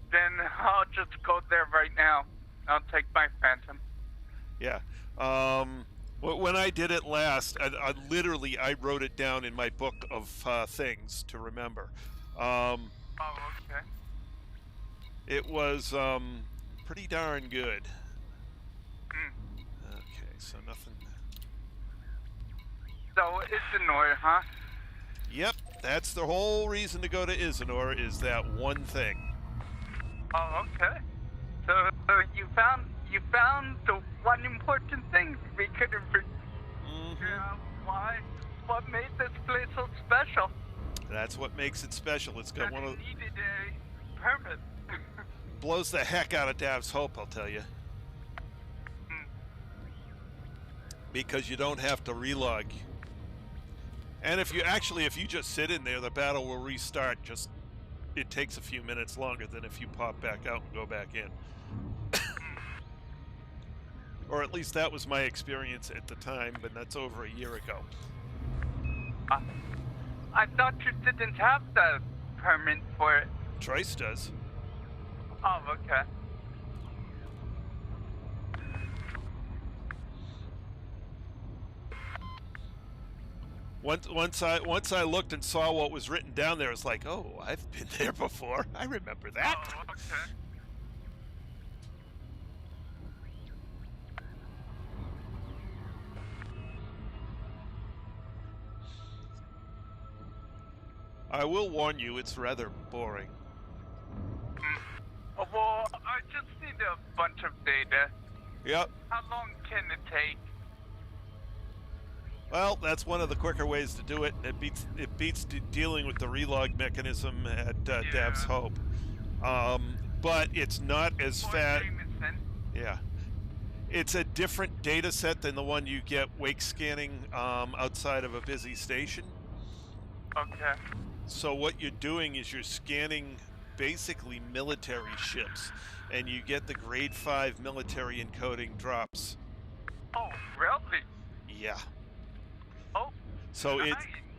Then I'll just go there right now. I'll take my Phantom. Yeah. When I did it last, I literally wrote it down in my book of things to remember. Oh, okay. It was pretty darn good. Mm. Okay, so nothing. So it's annoying, huh? Yep, that's the whole reason to go to Isanor is that one thing. Oh, okay. So you found the one important thing we couldn't figure out why. What made this place so special? That's what makes it special. It's got one of needed a permit. blows the heck out of Dav's Hope, I'll tell you. Because you don't have to relog. And if you just sit in there, the battle will restart. Just it takes a few minutes longer than if you pop back out and go back in. Or at least that was my experience at the time, but that's over a year ago. I thought you didn't have the permit for it. Trice does. Oh, okay. Once I looked and saw what was written down there, it's like, oh, I've been there before. I remember that. Oh, okay. I will warn you, it's rather boring. Well, I just need a bunch of data. Yep. How long can it take? Well, that's one of the quicker ways to do it. It beats dealing with the relog mechanism at Dav's Hope. But it's not as fast. Yeah. It's a different data set than the one you get wake scanning outside of a busy station. Okay. So what you're doing is you're scanning basically military ships, and you get the grade 5 military encoding drops. Oh, really? Yeah. Oh. So nice.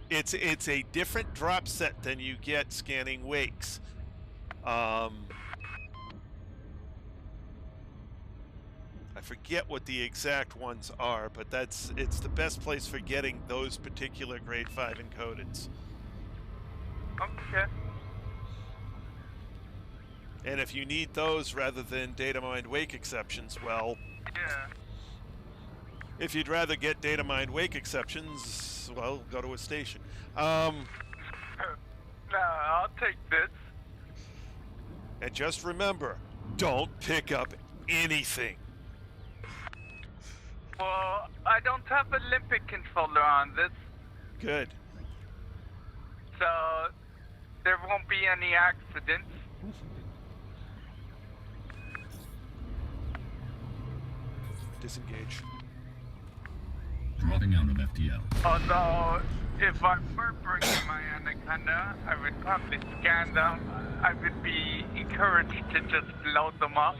it's a different drop set than you get scanning wakes. I forget what the exact ones are, but it's the best place for getting those particular grade 5 encodeds. Okay. And if you need those rather than data mined wake exceptions, well, Yeah. if you'd rather get data mined wake exceptions, well, go to a station. No, I'll take this. And just remember, don't pick up anything. Well, I don't have a Olympic controller on this, Good. so there won't be any accidents. Disengage. Dropping out of FTL. Although, if I were bringing my Anaconda, I would probably scan them. I would be encouraged to just blow them up.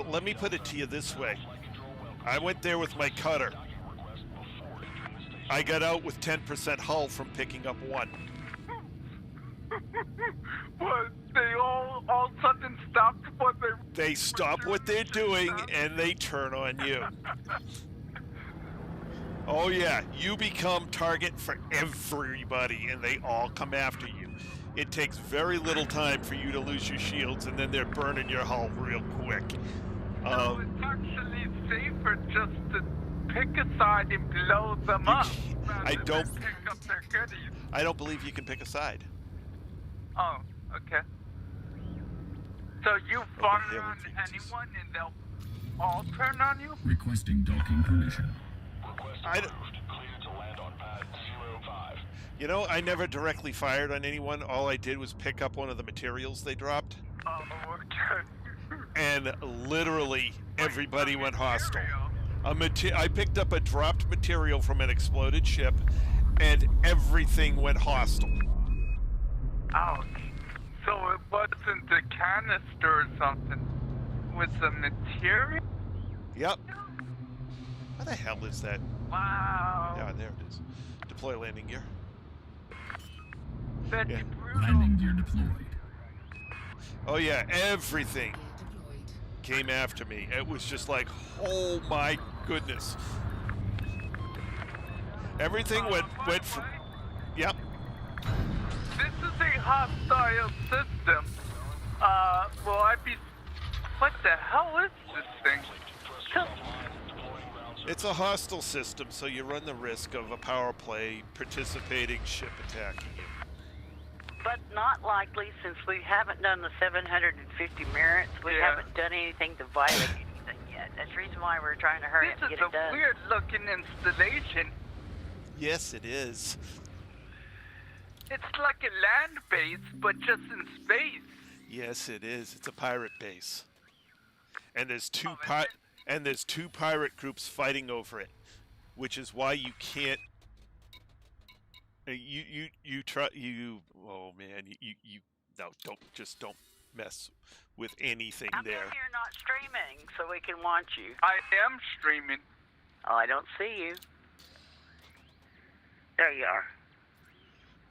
Let me put it to you this way. I went there with my cutter. I got out with 10% hull from picking up one. What? They all of a sudden stopped what They stop what they're doing and they turn on you. Oh yeah, you become target for everybody and they all come after you. It takes very little time for you to lose your shields and then they're burning your hull real quick. So it's actually safer just to pick a side and blow them up. I rather don't- than pick up their goodies. I don't believe you can pick a side. Oh, okay. So you fire here we on can just- anyone and they'll all turn on you? Requesting docking permission. I don't- Clear to land on pad 05. You know, I never directly fired on anyone. All I did was pick up one of the materials they dropped. Oh, okay. And literally everybody went hostile. Material. I picked up a dropped material from an exploded ship, and everything went hostile. Ouch. So it wasn't a canister or something. It was a material? Yep. What the hell is that? Wow. Yeah, there it is. Deploy landing gear. That's Yeah. brutal. Landing gear deployed. Oh yeah, everything Gear deployed. came after me. It was just like, oh my goodness. Everything went from. Yep. This is a hostile system. Will I be... What the hell is this thing? It's a hostile system, so you run the risk of a power play participating ship attacking you. But not likely, since we haven't done the 750 merits. We Yeah. haven't done anything to violate anything yet. That's the reason why we're trying to hurry up This and is get a it done. weird-looking installation. Yes, it is. It's like a land base, but just in space. Yes, it is. It's a pirate base. And there's two Oh, is it? two pirate groups fighting over it, which is why you can't. You try you. Oh man, you no, don't mess with anything How come there. you're not streaming so we can watch you? I am streaming. Oh, I don't see you. There you are.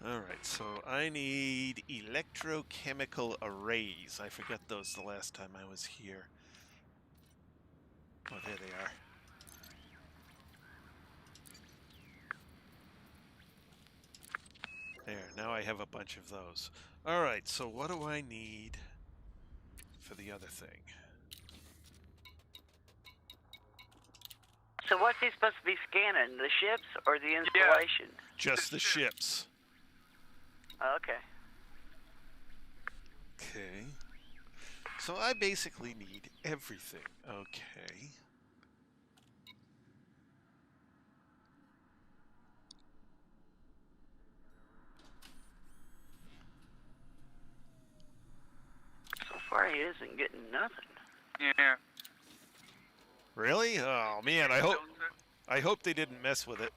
All right, so I need electrochemical arrays. I forgot those the last time I was here. Oh, there they are. There, now I have a bunch of those. All right, so what do I need for the other thing? So what's he supposed to be scanning? The ships or the installation? Just the ships. Oh, okay. Okay. So I basically need everything. Okay. So far he isn't getting nothing. Yeah. Really? Oh man, I hope they didn't mess with it,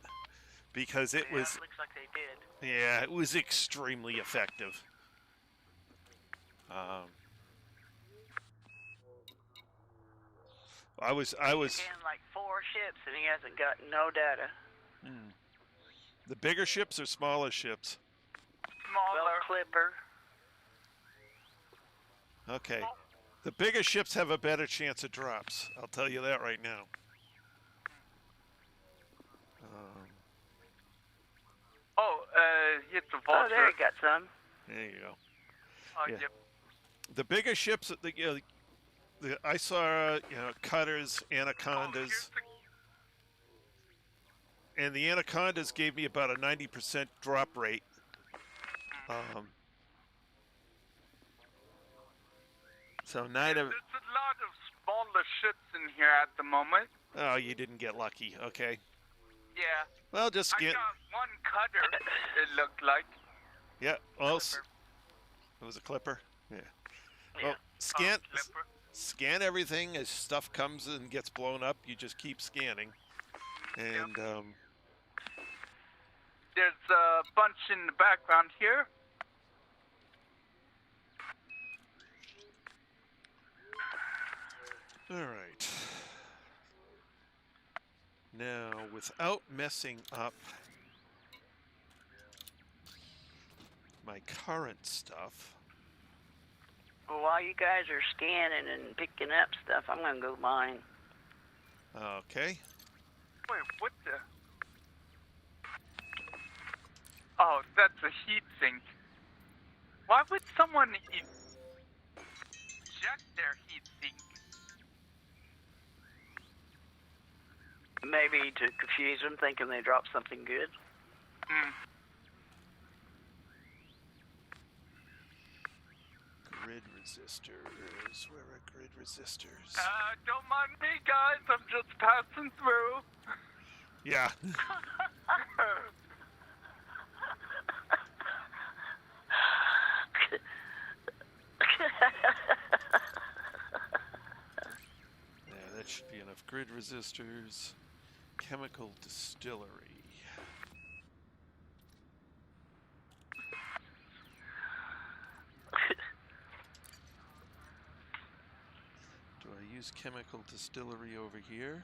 because it Yeah, was, looks like they did. yeah, it was extremely effective. I was Scanned like 4 ships and he hasn't got no data. the bigger ships or smaller ships? Smaller. Well, Clipper. Okay. The bigger ships have a better chance of drops. I'll tell you that right now. Oh, hit the Oh, vulture. there you got some. There you go. Oh, yeah. yep. The bigger ships, I saw, cutters, Oh, anacondas, and the anacondas gave me about a 90% drop rate. So nine of. There's a lot of smaller ships in here at the moment. Oh, you didn't get lucky. Okay. Yeah. Well, just I get. got one cutter, it looked like. Yeah. Well, Clipper. it was a clipper. Yeah. Yeah. Well, Clipper. scan everything as stuff comes and gets blown up. You just keep scanning, and There's a bunch in the background here. all right. Now, without messing up my current stuff. Well, while you guys are scanning and picking up stuff, I'm gonna go mine. Okay. Wait, what the? Oh, that's a heat sink. Why would someone eject their heat sink? Maybe to confuse them, thinking they dropped something good. Grid resistors. Where are grid resistors? Don't mind me, guys. I'm just passing through. Yeah. Yeah, that should be enough. Grid resistors. Chemical distillery. Do I use chemical distillery over here?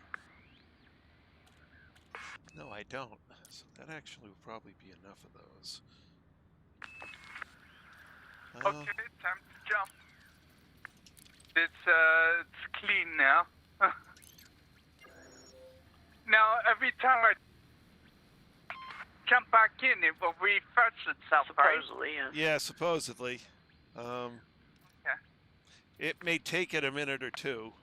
No, I don't. So that actually will probably be enough of those. Okay, time to jump. It's clean now. Now, every time I jump back in, it will refresh itself, right? Supposedly, yeah. Yeah, supposedly. It may take it a minute or two.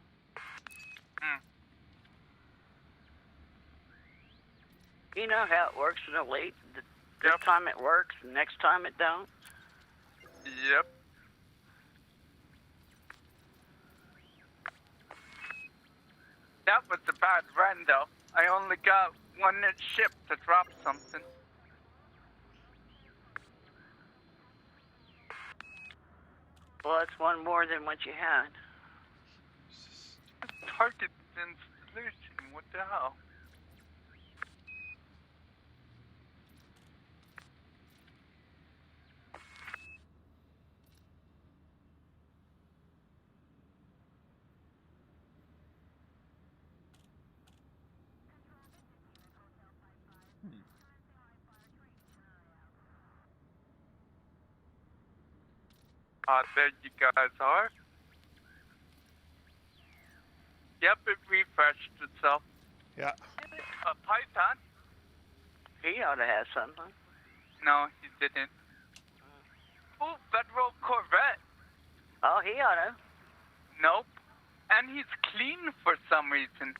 You know how it works in Elite? This Yep. time it works, the next time it don't. Yep. That was a bad run, though. I only got one ship to drop something. Well, that's one more than what you had. Target installation, what the hell? There you guys are. Yep, it refreshed itself. Yeah. A Python? He ought to have something. No, he didn't. Ooh, Federal Corvette. Oh, he ought to. Nope. And he's clean for some reason.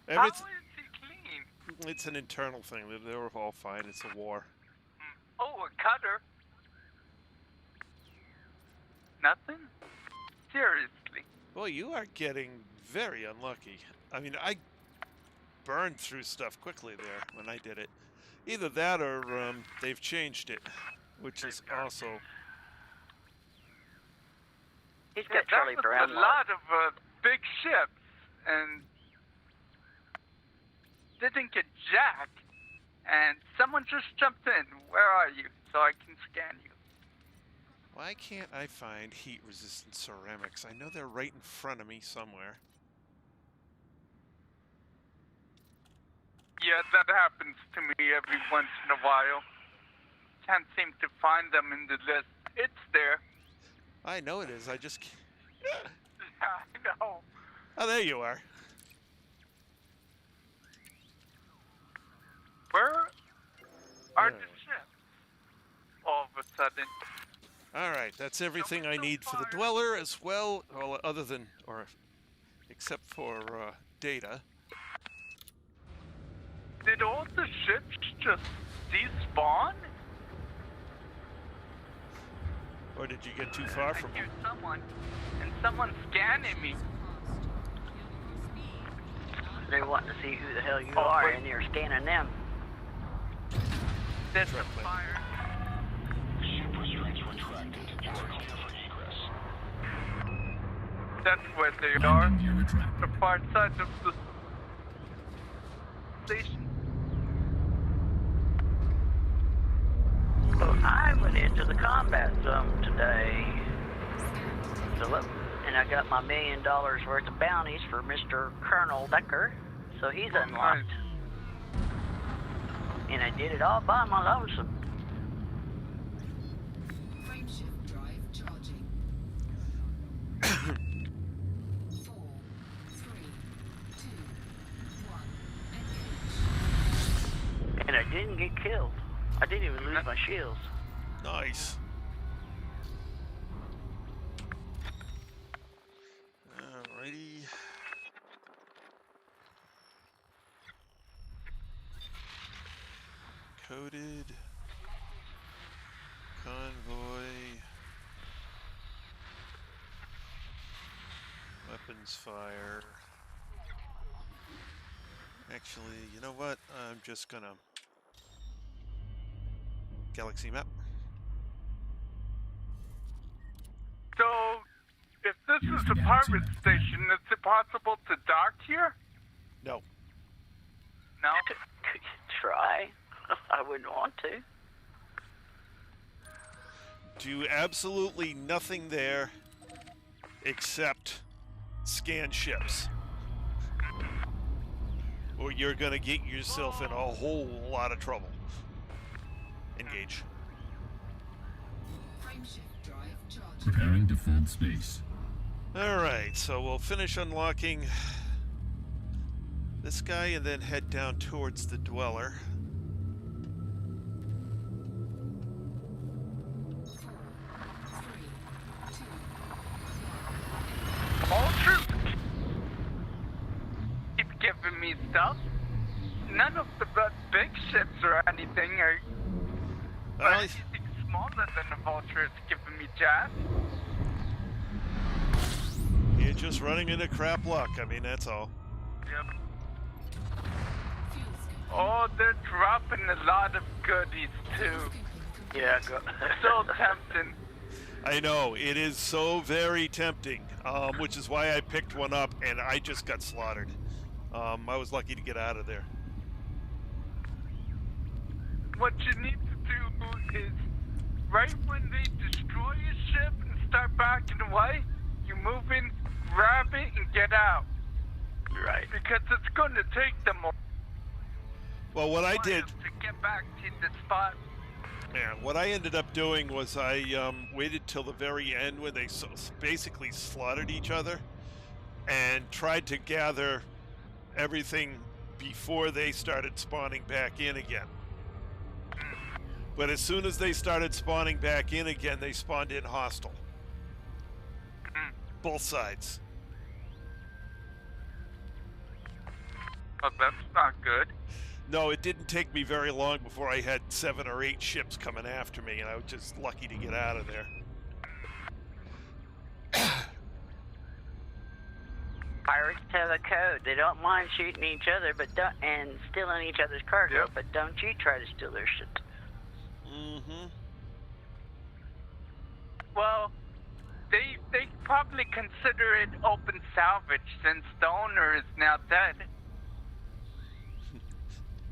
How is he clean? It's an internal thing. They were all fine. It's a war. Oh, a cutter. Nothing? Seriously. Well, you are getting very unlucky. I mean, I burned through stuff quickly there when I did it. Either that or they've changed it, which is also... He's got Charlie That was Brown. a lot of big ships, and didn't get jacked. And someone just jumped in. Where are you? So I can scan you. Why can't I find heat-resistant ceramics? I know they're right in front of me somewhere. Yeah, that happens to me every once in a while. Can't seem to find them in the list. It's there. I know it is. I just can't. I know. Oh, there you are. Where are There. the ships? All of a sudden. All right, that's everything I need for the dweller as well, other than, or except for data. Did all the ships just despawn? Or did you get too far from I hear someone, and someone's scanning me. They want to see who the hell you are, and you're scanning them. There's a fire. Ship restraints retracted. You are clear for egress. That's where they are. Landing gear retracted. The far side of the station. Well, I went into the combat zone today, Philip, and I got my $1 million worth of bounties for Mr. Colonel Decker, so he's unlocked. And I did it all by my lonesome. Frameshift drive charging. 4, 3, 2, 1. Engage. And I didn't get killed. I didn't even lose my shields. Nice. Alrighty. Coded. Convoy. Weapons fire. Actually, you know what? I'm just gonna... Galaxy map. So, if this Here's is the a galaxy pirate map. station, is it possible to dock here? No. No? Try. I wouldn't want to. Do absolutely nothing there except scan ships. Or you're gonna get yourself in a whole lot of trouble. Engage. Frameshift drive charging. Preparing to fold space. Alright, so we'll finish unlocking this guy and then head down towards the dweller. 4, 3, 2, 1. Vultures keep giving me stuff. None of the big ships or anything are... Well, anything smaller than a vulture is giving me jazz. you're just running into crap luck. I mean, that's all. Yep. Fuel scope. Oh, they're dropping a lot of goodies too. Yeah, go. So tempting. I know, it is so very tempting, which is why I picked one up and I just got slaughtered. I was lucky to get out of there. What you need to do is, right when they destroy your ship and start backing away, you move in, grab it, and get out. Right. Because it's going to take them a Well, what I while did, to get back to the spot. yeah, what I ended up doing was I waited till the very end when they basically slaughtered each other and tried to gather everything before they started spawning back in again. But as soon as they started spawning back in again, they spawned in hostile. Both sides. Oh, that's not good. No, it didn't take me very long before I had 7 or 8 ships coming after me, and I was just lucky to get out of there. Pirates have a code. They don't mind shooting each other, but don't, and stealing each other's cargo. Yep. But don't you try to steal their shit. Mm-hmm. Well, they probably consider it open salvage since the owner is now dead.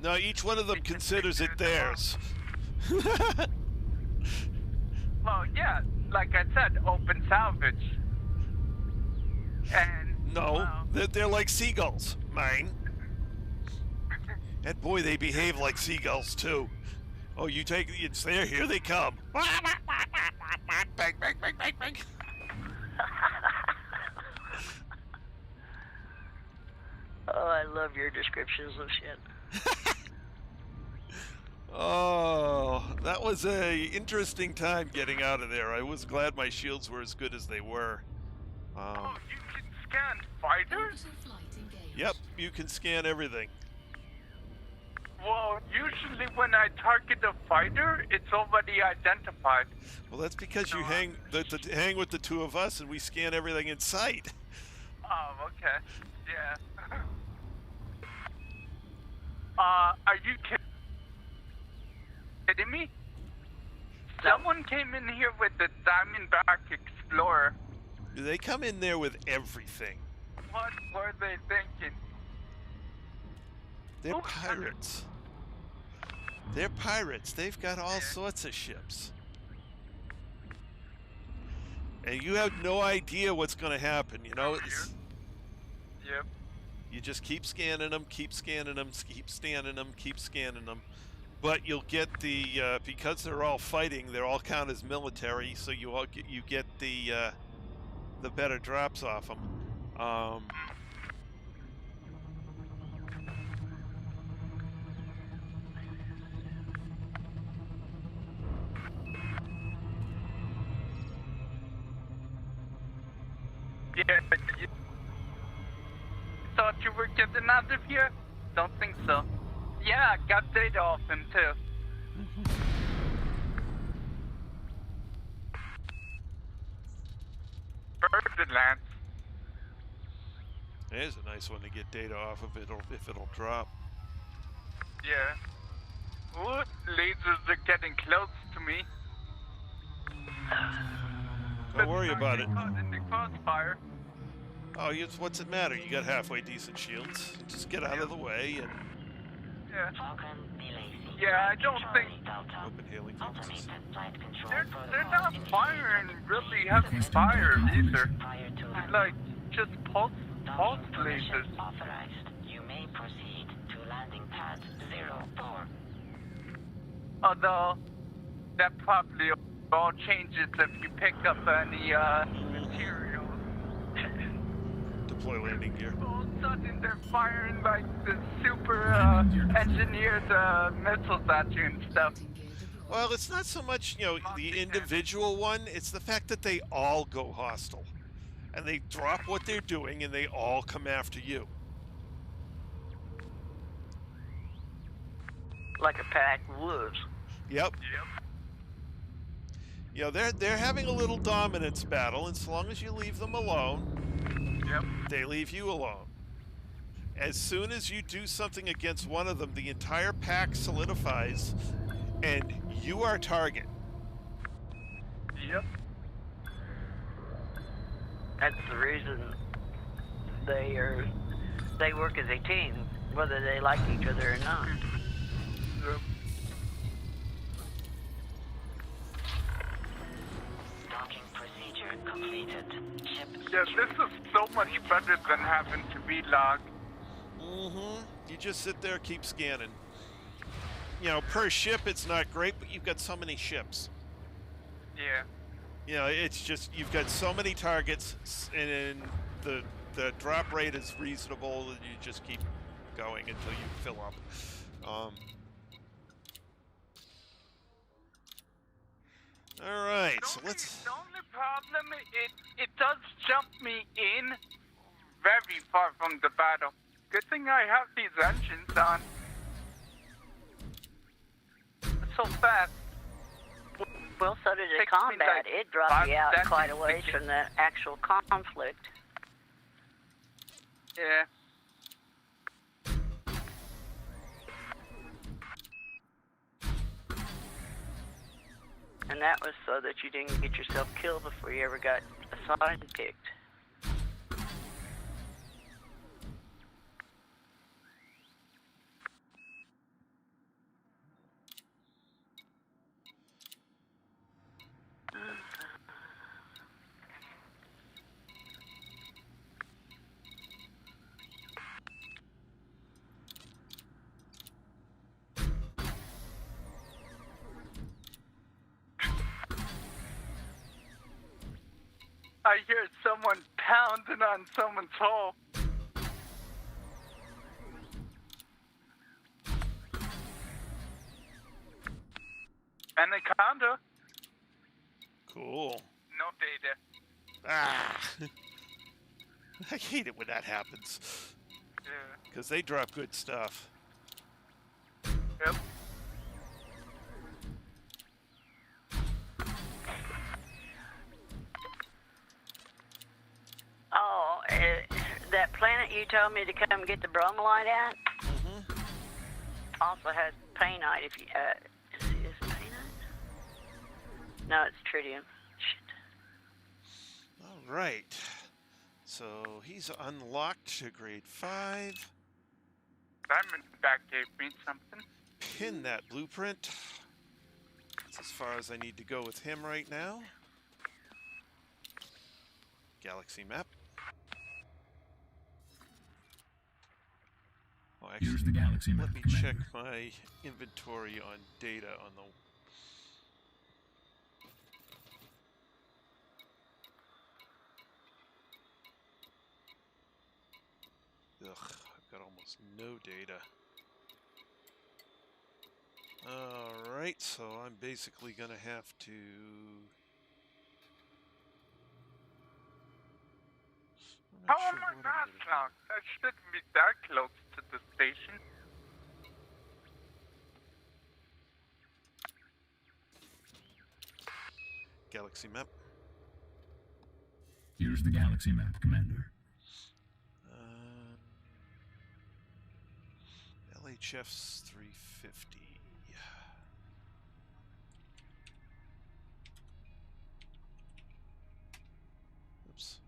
No, each one of them considers it theirs. Well, yeah, like I said, open salvage. And No, they're like seagulls. Mine. And boy, they behave like seagulls too. Oh, you take it's there. Here they come. Bang, bang, bang, bang, bang. Oh, I love your descriptions of shit. Oh, That was a interesting time getting out of there. I was glad my shields were as good as they were. Oh, you can scan fighters? Orbital flight engaged. Yep, you can scan everything. Well, usually when I target a fighter, it's already identified. Well, that's because you hang with the two of us and we scan everything in sight. Oh, okay. Yeah. Are you kidding me? Someone came in here with the Diamondback Explorer. They come in there with everything. What were they thinking? They're Who- pirates. They're pirates. They've got all sorts of ships. And you have no idea what's going to happen, you know? Yep. You just keep scanning them, keep scanning them, keep scanning them, keep scanning them. But you'll get the, because they're all fighting, they're all count as military, so you get the better drops off them. Yeah, you thought you were getting out of here? Don't think so. Yeah, I got data off him too. Ferdinand. There's a nice one to get data off of if it'll drop. Yeah. Ooh, lasers are getting close to me. Don't worry about it. Caught in the crossfire. Oh, what's it matter? You got halfway decent shields. Just get out of the way and Yeah. Falcon, Delay. Yeah, I don't think open hailing frequencies. Automated flight control they're protocol not firing really heavy fire either. prior to It's like just pulse lasers. authorized. You may proceed to landing pad 04. Although that probably all changes if you pick up any material. Deploy landing gear. All of a sudden they're firing like the super engineered missiles at you and stuff. Well, it's not so much, the individual one. It's the fact that they all go hostile. And they drop what they're doing and they all come after you. Like a pack of wolves. Yep. They're having a little dominance battle, and so long as you leave them alone, they leave you alone. As soon as you do something against one of them, the entire pack solidifies, and you are target. Yep. That's the reason they work as a team, whether they like each other or not. Yep. Docking procedure completed. Ship Yeah, this is so much better than having to relog. Mm-hmm. You just sit there, keep scanning. Per ship, it's not great, but you've got so many ships. Yeah. It's just, you've got so many targets, and the drop rate is reasonable, and you just keep going until you fill up. All right, so let's... The only problem, it does jump me in very far from the battle. Good thing I have these engines on. It's so fast. Well, so did the Takes me combat. like It dropped 5 you out seconds quite a to ways get- from the actual conflict. Yeah. And that was so that you didn't get yourself killed before you ever got assigned picked. I hear someone pounding on someone's hole. Anaconda. Cool. No data. Ah! I hate it when that happens. Yeah. Because they drop good stuff. Yep. Oh, that planet you told me to come get the bromolite at also has painite. If you is it painite? No, it's tritium. Shit. All right. So he's unlocked to grade 5. Diamondback gave me something. Pin that blueprint. That's as far as I need to go with him right now. Galaxy map. Oh, actually, Here's the galaxy map, let me Commander. check my inventory on data on the... Ugh, I've got almost no data. Alright, so I'm basically going to have to... I'm How not am sure I what I'm not gonna do. locked? I shouldn't be that close to the station. Galaxy map. Here's the galaxy map, Commander. LHF's 350. Oops.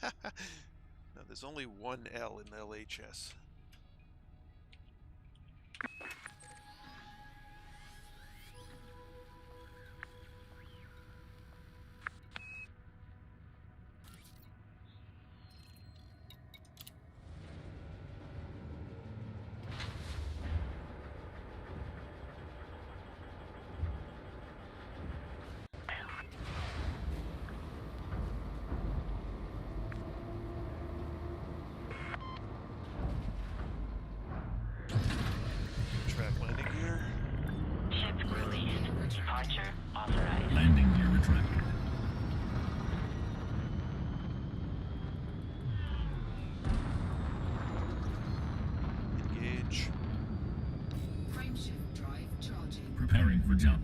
No, there's only one L in LHS. Track landing gear. Ship released. Departure authorized. Landing gear retracted. Engage. Frameshift drive charging. Preparing for jump.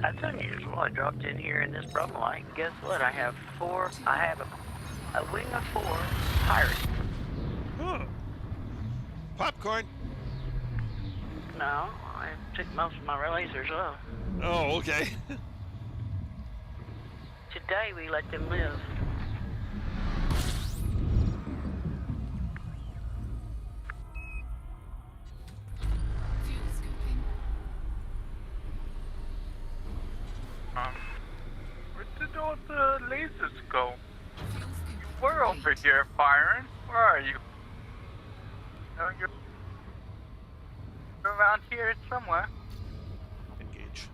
That's unusual. I dropped in here in this bromolite. Guess what? I have a wing of 4 pirates. Huh. Popcorn. No, I took most of my lasers off. Oh, okay. Today we let them live. Fuel scooping. Where did all the lasers go? Fuel scooping. We're over here firing. Where are you? No, you're around here somewhere. Engage.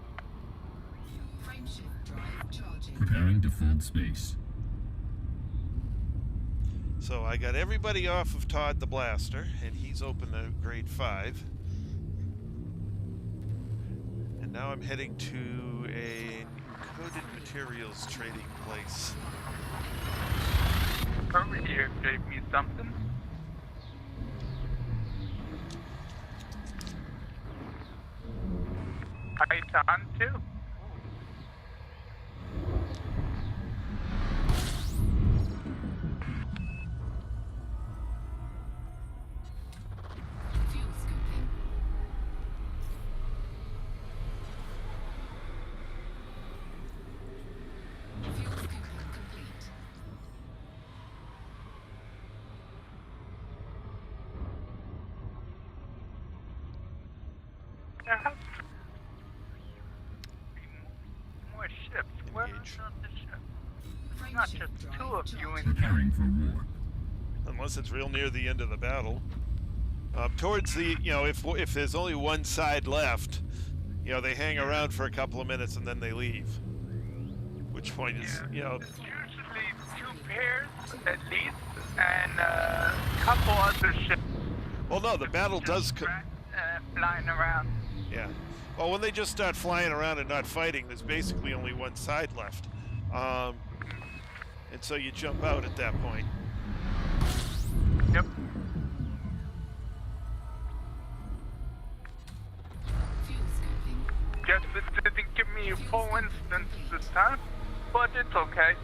Frameshift drive charging. Preparing to fold space. So I got everybody off of Todd the Blaster, and he's open to grade 5. And now I'm heading to a encoded materials trading place. Over here gave me something. Python too. Fuel scooping. Fuel scooping complete. There has to be more ships. Where are Engage. the ships? There's not just Frameshift 2 drive of you in charging. here. Preparing for war. Unless it's real near the end of the battle. Towards the, if there's only one side left, they hang around for a couple of minutes and then they leave. Which point is, There's usually 2 pairs at least, and a couple other ships. Well, no, the battle does... flying around. Yeah. Well, when they just start flying around and not fighting, there's basically only one side left. And so you jump out at that point. Yep. Fuel scoping. Guess it didn't give me a full instance this time, but it's okay.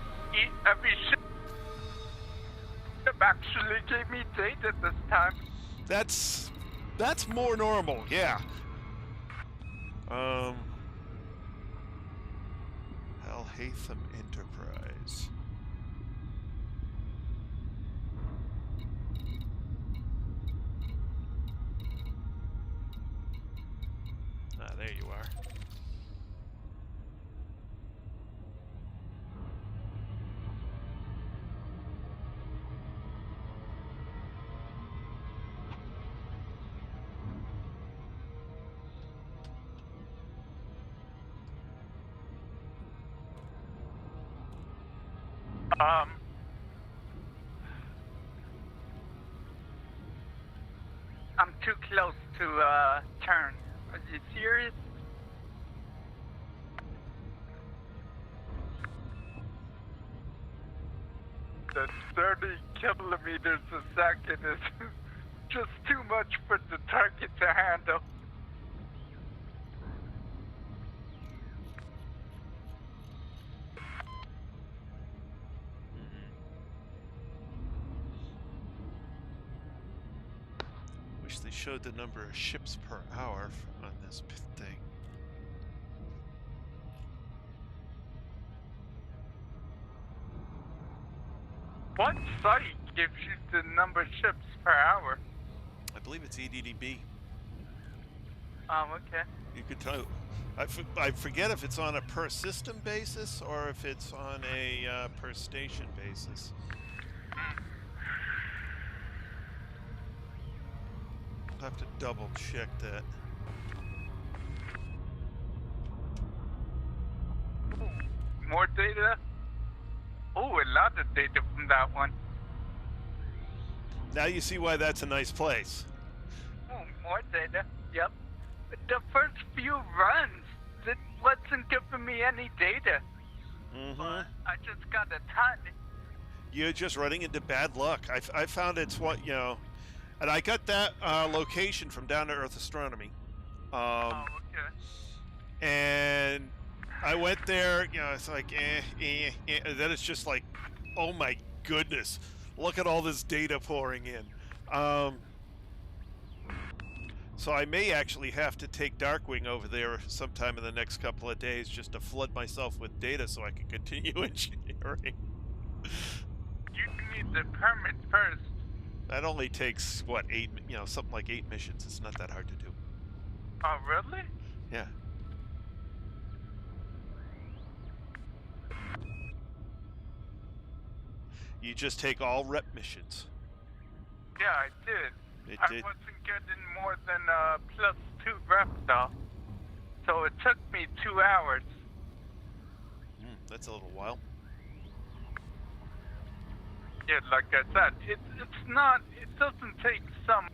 Every ship actually gave me data this time. That's more normal, yeah. Alhaitham Enterprise. Ah, there you are. I'm too close to turn. Are you serious? The 30 kilometers a second is just too much for the target to handle. Wish they showed the number of ships per hour on this thing. What site gives you the number of ships per hour? I believe it's EDDB. Okay. You could tell. I forget if it's on a per system basis or if it's on a per station basis. I'll have to double check that. More data? Oh, a lot of data from that one. Now you see why that's a nice place. Oh, more data. Yep. The first few runs, it wasn't giving me any data. But I just got a ton. You're just running into bad luck. I found it's what, you know, and I got that location from Down to Earth Astronomy. Okay. And I went there, you know, it's like, and then it's just like, oh my goodness, look at all this data pouring in. So I may actually have to take Darkwing over there sometime in the next couple of days just to flood myself with data so I can continue engineering. You need the permit first. That only takes, what, 8, you know, something like 8 missions. It's not that hard to do. Oh, really? Yeah. You just take all rep missions. Yeah, I did. I did. wasn't getting more than +2 rep though. So it took me 2 hours. That's a little while. Yeah, like I said, it doesn't take some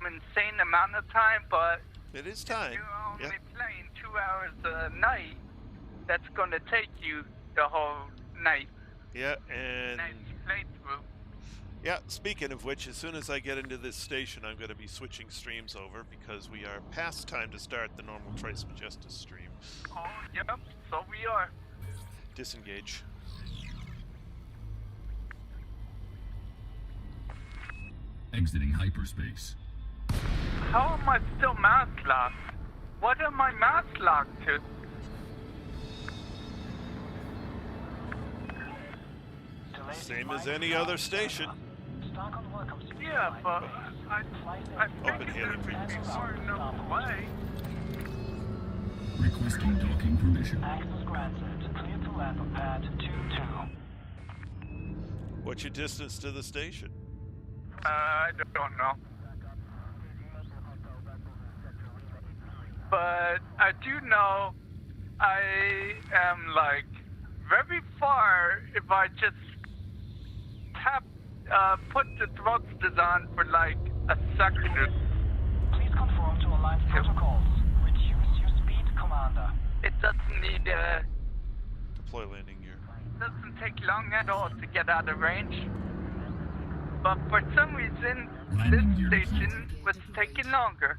insane amount of time, but It is time. if you're only Yeah. playing 2 hours a night, that's going to take you the whole night. Yeah, and Night's playthrough. yeah, speaking of which, as soon as I get into this station, I'm going to be switching streams over because we are past time to start the normal Trace Majestus stream. Oh, yep, so we are. Disengage. Exiting hyperspace. How am I still mask locked? What am I mask locked to? Same as any other station. Yeah, but I Open figured hailing there'd be frequencies. far enough away. Requesting docking permission. Access granted. Clear to land on pad 2-2. What's your distance to the station? I don't know. But I do know I am like very far if I just have put the thrusters on for like a second or Please conform to Alliance protocols. Reduce your speed, Commander. it doesn't need Deploy landing gear. doesn't take long at all to get out of range. But for some reason, Landing this gear station was taking longer.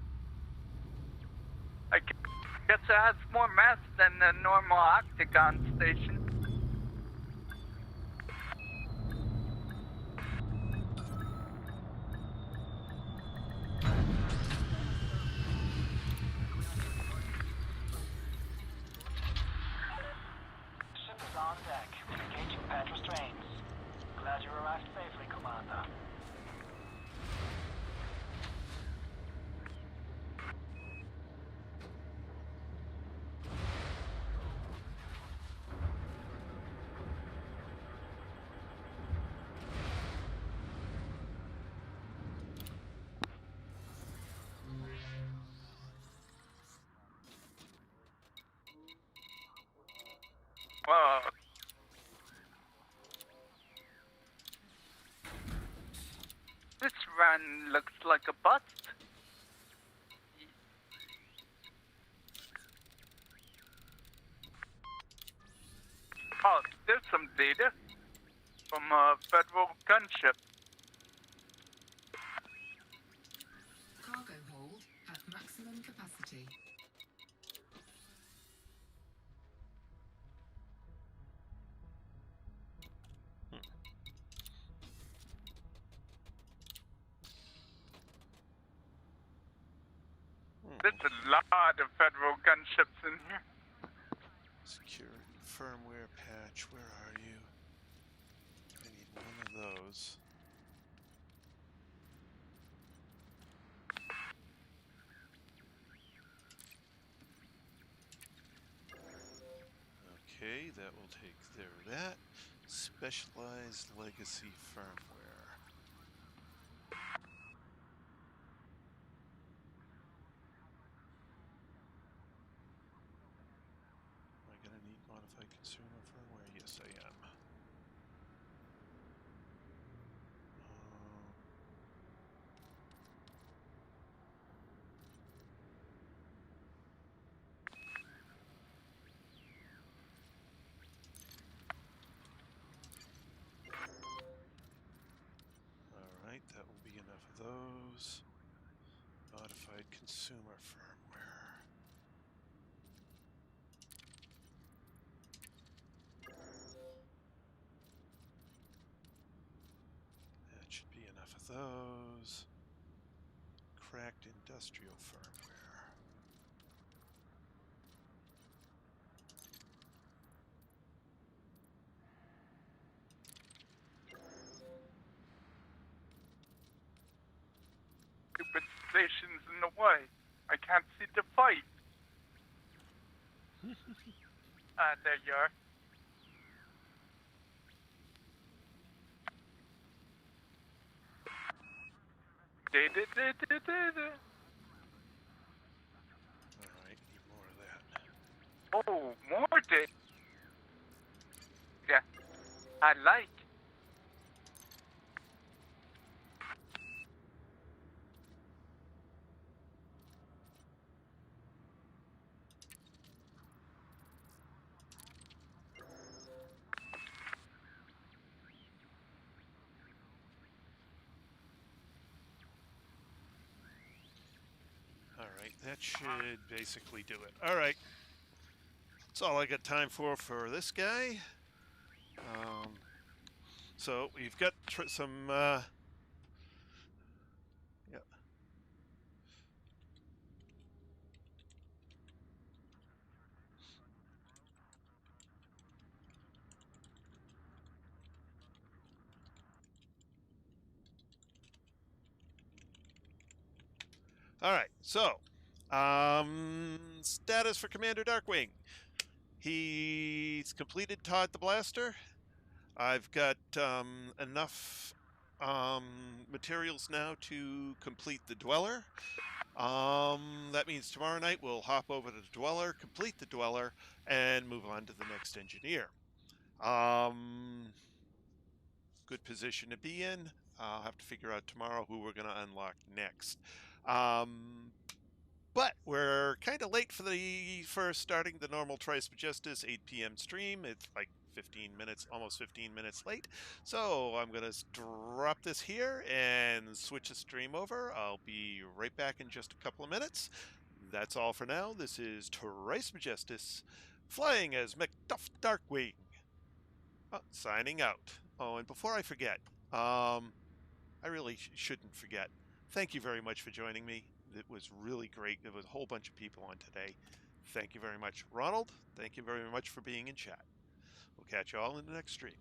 I guess it has more mass than the normal Octagon station. Ship is on deck. Engaging pad restraints. Glad you arrived safely, Commander. Whoa. This run looks like a bust. Oh, there's some data from a federal gunship. Cargo hold at maximum capacity. There's a lot of federal gunships in here. Security firmware patch. Where are you? I need one of those. Okay, that will take care of that. Specialized legacy firmware. Am I gonna need modified consumer firmware? Yes, I am. Alright, that will be enough of those. Modified consumer firmware. That should be enough of those. Cracked industrial firmware. Stupid station's in the way. I can't see the fight. Ah, there you are. Da-da-da-da-da-da. Alright, need more of that. Oh, more data. Yeah, I like. Alright, that should basically do it. Alright. That's all I got time for this guy. So we've got some yeah. Alright, so status for Commander Darkwing. He's completed Todd the Blaster. I've got enough materials now to complete the Dweller. That means tomorrow night we'll hop over to the Dweller, complete the Dweller, and move on to the next engineer. good position to be in. I'll have to figure out tomorrow who we're going to unlock next. But we're kind of late for starting the normal Trice of Justice 8 p.m. stream. It's like 15 minutes, almost 15 minutes late. So I'm going to drop this here and switch the stream over. I'll be right back in just a couple of minutes. That's all for now. This is Trice of Justice, flying as McDuff Darkwing. Signing out. Oh, and before I forget, I really shouldn't forget. Thank you very much for joining me. It was really great. There was a whole bunch of people on today. Thank you very much. Ronald, thank you very much for being in chat. We'll catch you all in the next stream.